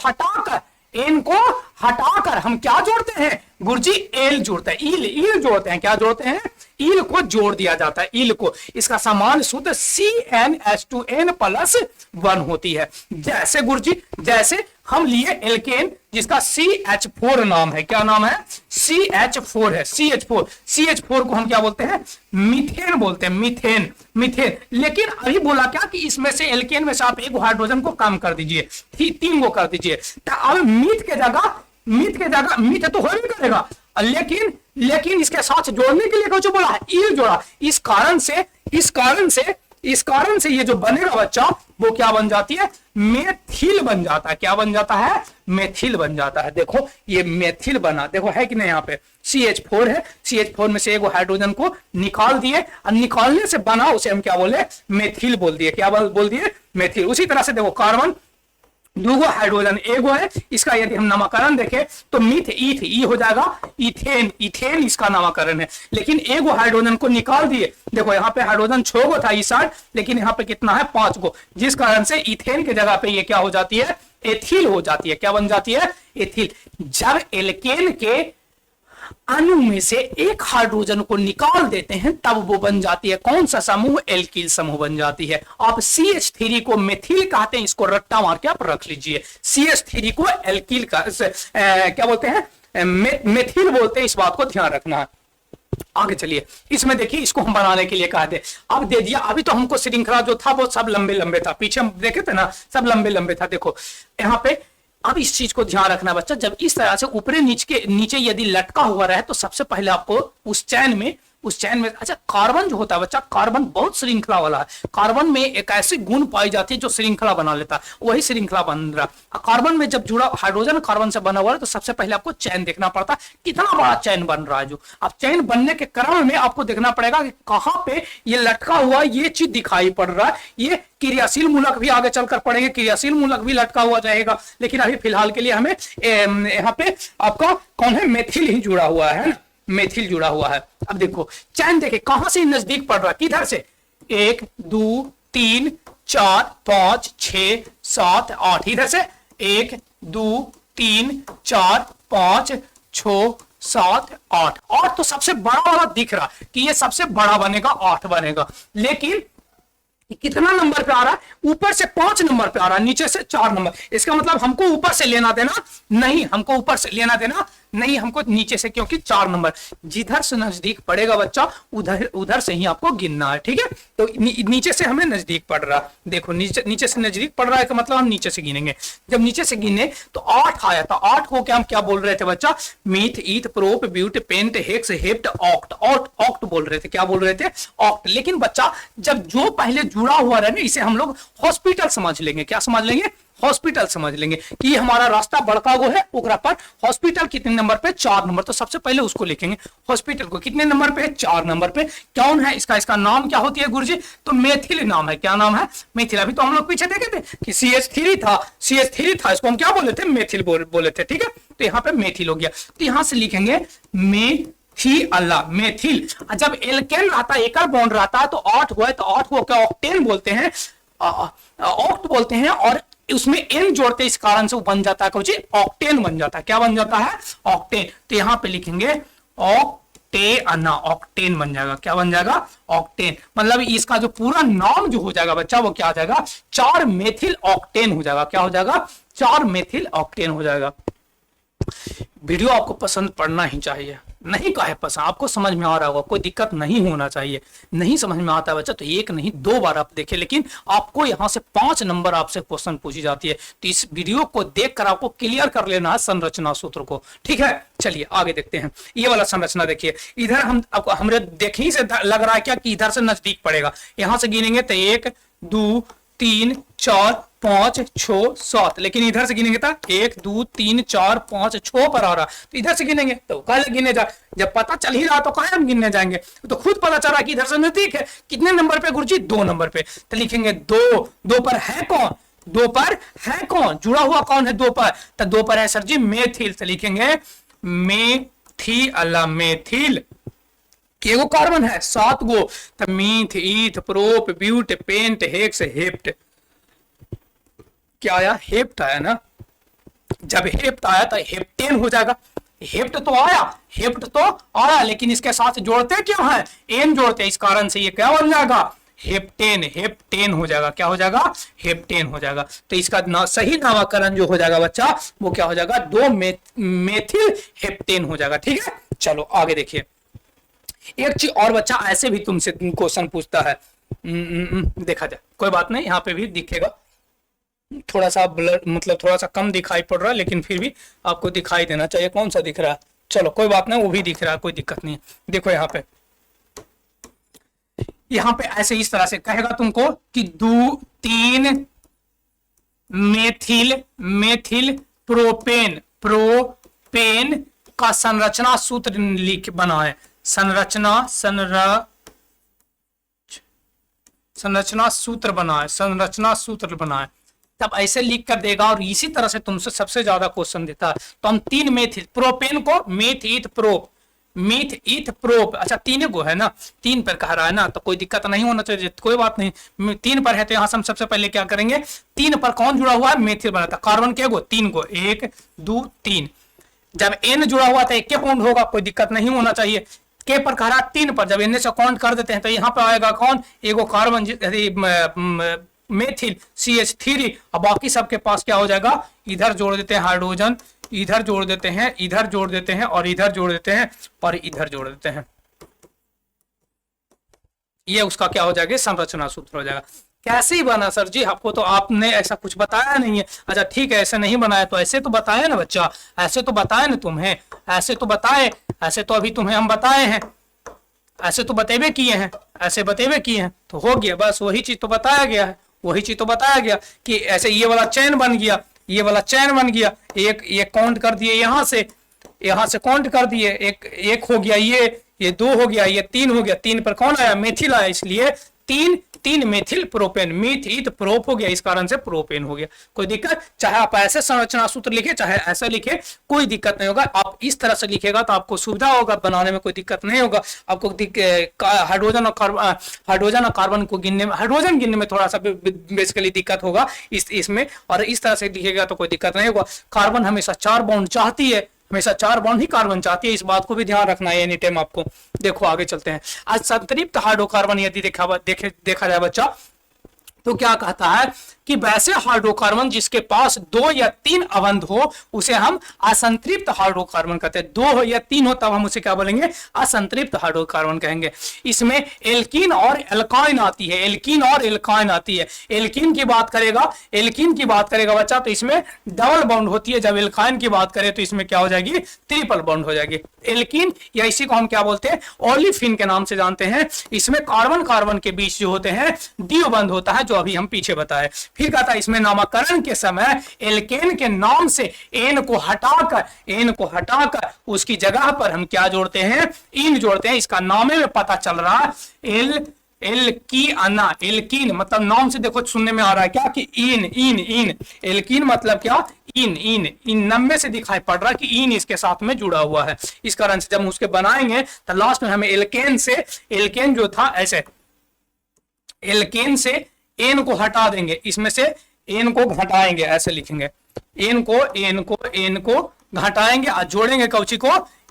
हटाकर हम क्या जोड़ते हैं गुरुजी? एल जोड़ते हैं, ईल जोड़ते हैं। क्या जोड़ते हैं? ईल को जोड़ दिया जाता है, ईल को। इसका समान सूत्र CnH2n प्लस 1 होती है। जैसे गुरुजी, जैसे हम लिए एल्केन जिसका CH4 नाम है। क्या नाम है? CH4 है, CH4 को हम क्या बोलते हैं? मीथेन बोलते हैं, मीथेन। लेकिन अभी बोला क्या कि इसमें से एल्केन में से आप एक हाइड्रोजन को कम कर दीजिए, 3 को कर दीजिए। अब मीथ के जगह मीथ तो हो भी करेगा, लेकिन इसके साथ जोड़ने के लिए कुछ बोला है, ईल जोड़ा। इस कारण से ये जो बनेगा बच्चा वो क्या बन जाती है? मेथिल बन जाता है। क्या बन जाता है? मेथिल बन जाता है। देखो ये मेथिल बना, देखो है कि नहीं? यहाँ पे CH4 है, CH4 में से एक हाइड्रोजन को निकाल दिए और निकालने से बना उसे हम क्या बोले? मेथिल बोल दिए। क्या बोल दिए? मेथिल। उसी तरह से देखो कार्बन 2 हाइड्रोजन एगो है, इसका यदि हम नामकरण देखें तो मीथ ईथ ई हो जाएगा, इथेन इसका नामकरण है। लेकिन एगो हाइड्रोजन को निकाल दिए, देखो यहाँ पे हाइड्रोजन 6 गो था इस साइड, लेकिन यहाँ पे कितना है? 5 गो, जिस कारण से इथेन के जगह पे ये क्या हो जाती है? एथिल हो जाती है। क्या बन जाती है? एथिल। जब एल्केन के अणु में से एक हाइड्रोजन को निकाल देते हैं तब वो बन जाती है कौन सा समूह? एल्किल समूह बन जाती है। आप CH3 को मेथिल कहते हैं, इसको रट्टा मार के आप रख लीजिए। CH3 को एल्किल का क्या बोलते हैं? मेथिल बोलते हैं, इस बात को ध्यान रखना है। आगे चलिए, इसमें देखिए इसको हम बनाने के लिए कहा थे, अब दे दिया। अभी तो हमको श्रृंखला जो था वो सब लंबे था, पीछे हम देखे थे ना सब लंबे था। देखो यहाँ पे अब इस चीज को ध्यान रखना बच्चा, जब इस तरह से ऊपरी नीचे यदि लटका हुआ रहे तो सबसे पहले आपको उस चैन में अच्छा कार्बन जो होता है बच्चा, कार्बन बहुत श्रृंखला वाला है। कार्बन में एक ऐसी गुण पाई जाती है जो श्रृंखला बना लेता है, वही श्रृंखला बन रहा। कार्बन में जब जुड़ा हाइड्रोजन कार्बन से बना हुआ है तो सबसे पहले आपको चैन देखना पड़ता है, कितना बड़ा चैन बन रहा है। जो अब चैन बनने के क्रम में आपको देखना पड़ेगा कि कहां पे ये लटका हुआ ये चीज दिखाई पड़ रहा है। ये क्रियाशील मूलक भी आगे चलकर पढ़ेंगे, क्रियाशील मूलक भी लटका हुआ जाएगा, लेकिन अभी फिलहाल के लिए हमें यहाँ पे आपका कौन है? मेथिल ही जुड़ा हुआ है, मेथिल जुड़ा हुआ है। अब देखो चैन देखे कहां से नजदीक पड़ रहा है, किधर से? 1 2 3 4 5 6 7 8, इधर से 1 2 3 4 5 6 7 8। 8 तो सबसे बड़ा वाला दिख रहा कि ये सबसे बड़ा बनेगा, 8 बनेगा। लेकिन कितना नंबर पे आ रहा है? ऊपर से 5 नंबर पे आ रहा है, नीचे से 4 नंबर। इसका मतलब हमको ऊपर से लेना देना नहीं, हमको ऊपर से लेना देना नहीं, हमको नीचे से, क्योंकि 4 नंबर जिधर से नजदीक पड़ेगा बच्चा उधर से ही आपको गिनना है। ठीक है, तो नीचे से हमें नजदीक पड़ रहा, देखो नीचे से नजदीक पड़ रहा है, तो मतलब हम नीचे से गिनेंगे। जब नीचे से गिने तो 8 आया था। 8 को क्या हम क्या बोल रहे थे बच्चा? Meth eth prop but pent hex hept oct, oct बोल रहे थे। क्या बोल रहे थे? ऑक्ट। लेकिन बच्चा जब जो पहले जुड़ा हुआ रहे ना, इसे हम लोग हॉस्पिटल समझ लेंगे। क्या समझ लेंगे? हॉस्पिटल समझ लेंगे कि हमारा रास्ता बड़का गो है, ओकरा पर हॉस्पिटल कितने नंबर पे? 4 नंबर। तो सबसे पहले उसको लिखेंगे, हॉस्पिटल को कितने नंबर पे? 4 नंबर पे। कौन है इसका नाम क्या होती है गुरुजी? तो मेथिल नाम है। क्या नाम है? मेथिल। अभी तो हम लोग पीछे देखे थे कि CH3 था, इसको हम क्या बोले थे? मेथिल बोले थे। ठीक है, तो यहाँ पे मेथिल हो गया। तो यहां से लिखेंगे मेथिल। जब एल्केन रहता है, एकल बॉन्ड रहता है तो 8 हुआ है, तो 8 को क्या ऑक्टेन बोलते हैं, ऑक्ट बोलते हैं, और उसमें एन जोड़ते इस कारण से वो बन जाता है ऑक्टेन बन जाता है। क्या बन जाता है? ऑक्टेन। तो यहां पे लिखेंगे ऑक्टेन बन जाएगा। क्या बन जाएगा? ऑक्टेन। मतलब इसका जो पूरा नाम जो हो जाएगा बच्चा वो क्या हो जाएगा? 4 मेथिल ऑक्टेन हो जाएगा। क्या हो जाएगा? 4 मेथिल ऑक्टेन हो जाएगा। वीडियो आपको पसंद पड़ना ही चाहिए, नहीं का है पसंद, आपको समझ में आ रहा होगा, कोई दिक्कत नहीं होना चाहिए। नहीं समझ में आता है बच्चा तो एक नहीं 2 बार आप देखें, लेकिन आपको यहाँ से 5 नंबर आपसे क्वेश्चन पूछी जाती है, तो इस वीडियो को देखकर आपको क्लियर कर लेना है संरचना सूत्र को, ठीक है। चलिए आगे देखते हैं, ये वाला संरचना देखिए, इधर हम आपको हमरे देखे ही से लग रहा है क्या कि इधर से नजदीक पड़ेगा, यहां से गिनेंगे तो 1 2 3 4 5 6 7, लेकिन इधर से गिनेंगे तो 1 2 3 4 5 6 पर आ रहा, तो इधर से गिनेंगे तो कल गिने जा, जब पता चल ही रहा तो कहाँ हम गिनने जाएंगे, तो खुद पता चल रहा कि इधर से नजदीक है। कितने नंबर पे गुरुजी? 2 नंबर पे, तो लिखेंगे 2, 2 पर है कौन? 2 पर है कौन? जुड़ा हुआ कौन है 2 पर? तो 2 पर है सर जी मेथिल, तो लिखेंगे मेथिल। एगो कार्बन है 7 गो, तो meth eth prop but pent hex hept, क्या आया? हेप्ट आया ना। जब हेप्ट आया तो हेप्टेन हो जाएगा। हेप्ट तो आया, लेकिन इसके साथ जोड़ते क्यों है? एन जोड़ते, इस कारण से ये क्या बन जाएगा? हेप्टेन हो जाएगा। क्या हो जाएगा? हेप्टेन हो जाएगा। तो इसका सही नामकरण जो हो जाएगा बच्चा, वो क्या हो जाएगा? 2 मेथिल हेप्टेन हो जाएगा, ठीक है। चलो आगे देखिए, एक चीज और बच्चा ऐसे भी तुमसे क्वेश्चन पूछता है, देखा जाए, कोई बात नहीं, यहाँ पे भी दिखेगा, थोड़ा सा ब्लर मतलब थोड़ा सा कम दिखाई पड़ रहा है, लेकिन फिर भी आपको दिखाई देना चाहिए। कौन सा दिख रहा है? चलो कोई बात नहीं, वो भी दिख रहा है, कोई दिक्कत नहीं है। देखो यहाँ पे ऐसे इस तरह से कहेगा तुमको कि 2 3 मेथिल प्रोपेन का संरचना सूत्र लिख बनाए। संरचना सूत्र बनाए, तब ऐसे लिख कर देगा, और इसी तरह से तुमसे सबसे ज्यादा क्वेश्चन देता है। तो हम 3 मेथिल प्रोपेन को मीथ ईथ प्रोप, अच्छा 3 गो है ना, 3 पर कह रहा है ना, तो कोई दिक्कत नहीं होना चाहिए, कोई बात नहीं। 3 पर है तो यहां से हम सबसे पहले क्या करेंगे? 3 पर कौन जुड़ा हुआ है? मेथिल बना था। कार्बन क्या गो? 3 गो, 1 2 3। जब एन जुड़ा हुआ था 1 के काउंट होगा, कोई दिक्कत नहीं होना चाहिए। के पर कह रहा 3 पर, जब एन से काउंट कर देते हैं तो यहाँ पे आएगा कौन? एगो कार्बन मेथिल CH3, और बाकी सबके पास क्या हो जाएगा? इधर जोड़ देते हैं हाइड्रोजन, इधर जोड़ देते हैं, इधर जोड़ देते हैं, और इधर जोड़ देते हैं, और इधर जोड़ देते हैं। ये उसका क्या हो जाएगा? संरचना सूत्र हो जाएगा। कैसे ही बना सर जी? आपको तो आपने ऐसा कुछ बताया नहीं है। अच्छा ठीक है, ऐसे नहीं बनाया तो ऐसे तो बताया ना बच्चा, ऐसे तो बताया ना तुम्हें, ऐसे तो बताए, ऐसे तो अभी तुम्हें हम बताए हैं, ऐसे तो बतेबे किए हैं, ऐसे बतेबे किए हैं, तो हो गया बस, वही चीज तो बताया गया है, वही चीज तो बताया गया कि ऐसे ये वाला चैन बन गया, ये वाला चैन बन गया, एक काउंट कर दिए, यहां से काउंट कर दिए, एक हो गया, ये 2 हो गया, ये 3 हो गया, 3 पर कौन आया? मेथिल आया, इसलिए 3 methyl propane, myth eth prop हो गया, इस कारण से प्रोपेन हो गया। कोई दिक्कत? चाहे आप ऐसे संरचना सूत्र लिखे, चाहे ऐसा लिखे, कोई दिक्कत नहीं होगा। आप इस तरह से लिखेगा तो आपको सुविधा होगा, बनाने में कोई दिक्कत नहीं होगा। आपको हाइड्रोजन और कार्बन को गिनने में, हाइड्रोजन गिनने में थोड़ा सा बेसिकली दिक्कत होगा इसमें, और इस तरह से लिखेगा तो कोई दिक्कत नहीं होगा। कार्बन हमेशा 4 बॉन्ड चाहती है, हमेशा 4 बॉन्ड ही कार्बन चाहती है, इस बात को भी ध्यान रखना है एनी टाइम आपको। देखो आगे चलते हैं। आज संतृप्त हाइड्रोकार्बन यदि देखा जाए बच्चा, तो क्या कहता है कि वैसे हाइड्रोकार्बन जिसके पास 2 या 3 अवंध हो, उसे हम असंतृप्त हाइड्रोकार्बन कहते हैं। 2 हो या 3 हो तब हम उसे क्या बोलेंगे? असंतृप्त हाइड्रोकार्बन कहेंगे। इसमें एल्कीन और एल्काइन आती है, एल्कीन और एल्काइन आती है। एल्कीन की बात करेगा बच्चा तो इसमें डबल बॉन्ड होती है, जब एल्काइन की बात करें तो इसमें क्या हो जाएगी? ट्रिपल बॉन्ड हो जाएगी। एल्कीन या इसी को हम क्या बोलते हैं? ओलिफिन के नाम से जानते हैं। इसमें कार्बन कार्बन के बीच जो होते हैं ड्यू बंध होता है, जो अभी हम पीछे बताए। फिर कहता है इसमें नामकरण के समय एल्केन के नाम से एन को हटाकर उसकी जगह पर हम क्या जोड़ते हैं? इन जोड़ते हैं। इसका नामे में पता चल रहा है एल्कीन मतलब नाम से देखो सुनने में आ रहा है क्या कि इन एल्कीन मतलब क्या? इन नम्बे से दिखाई पड़ रहा है कि इन इसके साथ में जुड़ा हुआ है। इस कारण से जब हम उसके बनाएंगे तो लास्ट में हमें एल्केन जो था ऐसे एल्केन से एन को हटा देंगे, इसमें से एन को घटाएंगे, ऐसे लिखेंगे। एन को घटाएंगे और जोड़ेंगे कौची को?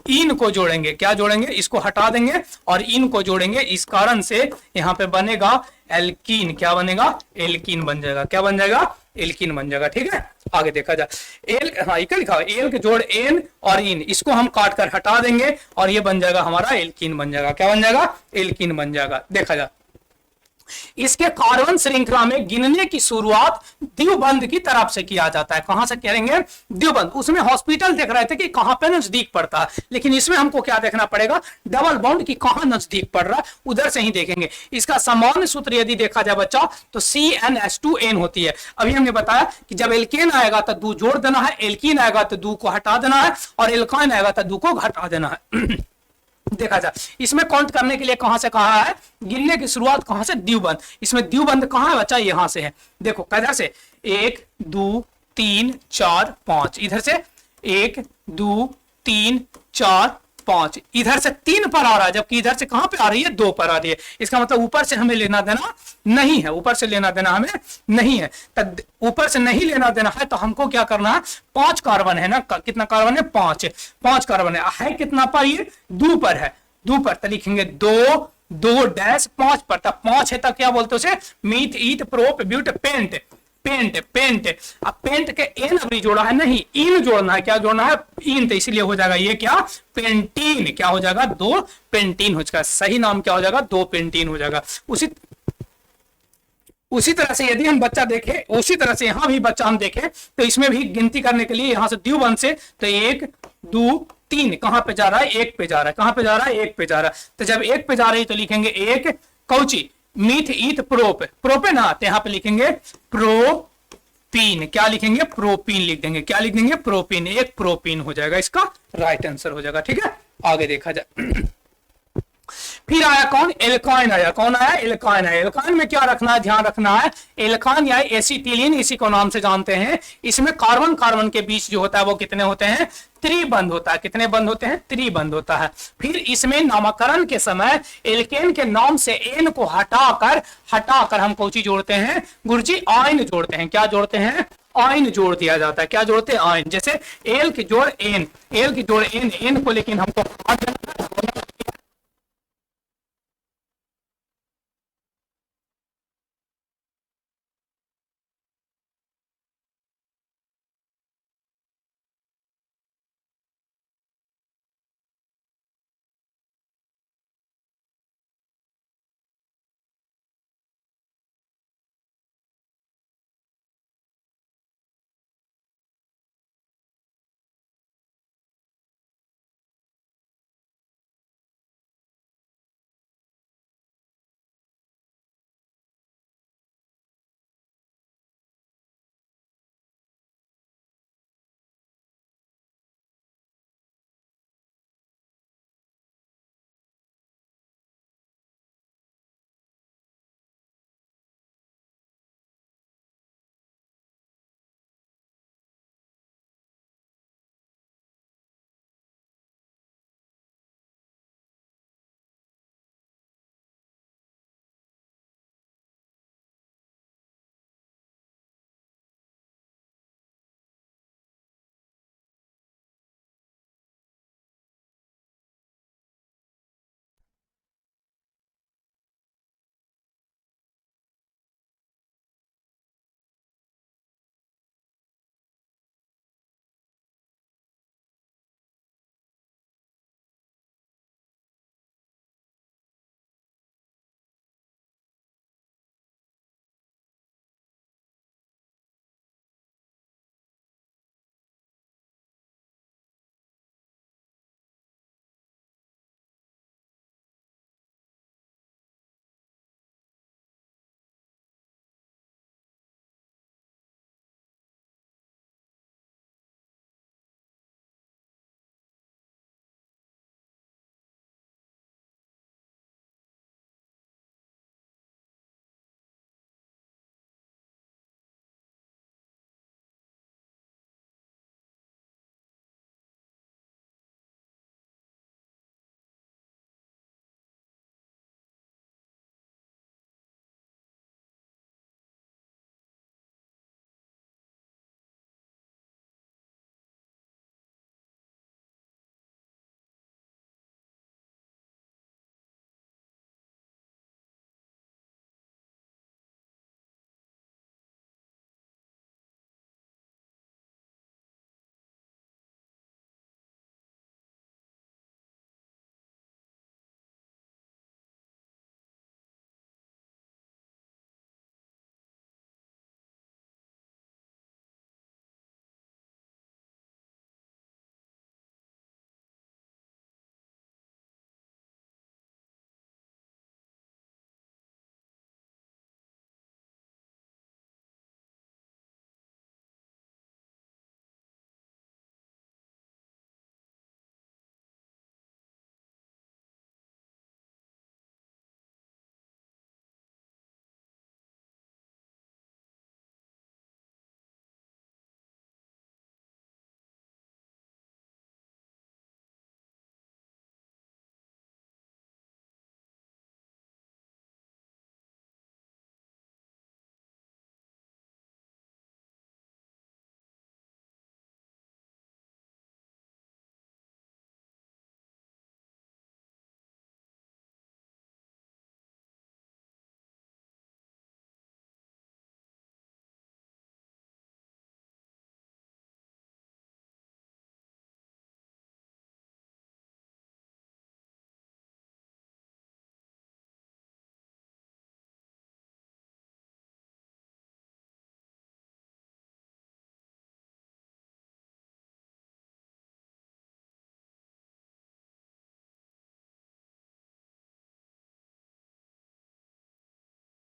इन को जोड़ेंगे। क्या जोड़ेंगे? इसको हटा देंगे और इन को जोड़ेंगे। इस कारण से यहाँ पे बनेगा एल्कीन। क्या बनेगा? एल्कीन बन जाएगा। क्या बन जाएगा? एल्कीन बन जाएगा। ठीक है, आगे देखा जाए एल, हाँ ये क्या लिखा है, एल के जोड़ एन और इन, इसको हम काट कर हटा देंगे और ये बन जाएगा हमारा एल्कीन बन जाएगा। क्या बन जाएगा? एल्कीन बन जाएगा। देखा जाए इसके कार्बन श्रृंखला में गिनने की शुरुआत द्विबंध की तरफ से किया जाता है। कहां से करेंगे? द्विबंध। उसमें हॉस्पिटल देख रहे थे कि कहां पे नजदीक पड़ता है, लेकिन इसमें हमको क्या देखना पड़ेगा? डबल बॉन्ड की कहां नजदीक पड़ रहा है, उधर से ही देखेंगे। इसका सामान्य सूत्र यदि देखा जाए बच्चा तो CnH2n होती है। अभी हमने बताया कि जब एल्केन आएगा तो दो जोड़ देना है, एल्कीन आएगा तो दो को हटा देना है, और एल्काइन आएगा तो दो को घटा देना है। देखा जाए इसमें काउंट करने के लिए कहां से कहा है, गिनने की शुरुआत कहां से? द्विबंध। इसमें द्विबंध कहां है बच्चा? यहां से है। देखो किधर से? 1 2 3 4 5, इधर से 1 2 3 4 5, इधर से 3 पर आ रहा है, जबकि इधर से कहां पे आ रही है? 2 पर आ रही है। इसका मतलब ऊपर से हमें लेना देना नहीं है, ऊपर से लेना देना हमें नहीं है। तब ऊपर से नहीं लेना देना है तो हमको क्या करना है? 5 कार्बन है ना, कितना कार्बन है? 5 कार्बन है कितना पर? ये 2 पर है, 2 पर। तो लिखेंगे 2 2 डैश 5 पर। तब 5 है तो क्या बोलते उसे? Meth eth prop but pent, pent pent. अब पेंट के एन अभी जोड़ा है नहीं, इन जोड़ना है। क्या जोड़ना है? इन। तो इसलिए हो जाएगा ये क्या? पेंटीन। क्या हो जाएगा? 2 पेंटीन हो जाएगा। सही नाम क्या हो जाएगा? 2 पेंटीन हो जाएगा। उसी तरह से यदि हम बच्चा देखें, उसी तरह से यहां भी बच्चा हम देखें तो इसमें भी गिनती करने के लिए यहां से द्विबंध से तो 1 2 3 कहां पे जा रहा है? 1 पे जा रहा है। कहां पे जा रहा है? 1 पे जा रहा है। तो जब 1 पे जा रही है तो लिखेंगे 1 कौची? Meth eth prop, propane. तो यहां पे लिखेंगे प्रोपीन। क्या लिखेंगे? प्रोपीन लिख देंगे। क्या लिख देंगे? प्रोपीन। 1 प्रोपीन हो जाएगा, इसका राइट आंसर हो जाएगा। ठीक है, आगे देखा जाए। फिर आया कौन? एल्काइन आया। कौन आया? एल्काइन आया। एल्काइन में क्या रखना है? ध्यान रखना है, एल्काइन या एसिटिलीन इसी को नाम से जानते हैं। इसमें कार्बन कार्बन के बीच जो होता है वो कितने होते हैं? त्रिबंध होता है। कितने बंध होते हैं? त्रिबंध होता है। फिर इसमें नामकरण के समय एल्केन के नाम से एन को हटाकर हम कौन सी जोड़ते हैं? गुरुजी आयन जोड़ते हैं। क्या जोड़ते हैं? आयन जोड़ दिया जाता है। क्या जोड़ते हैं? आयन। जैसे एल की जोड़ एन, एल की जोड़ एन, एन को लेकिन हमको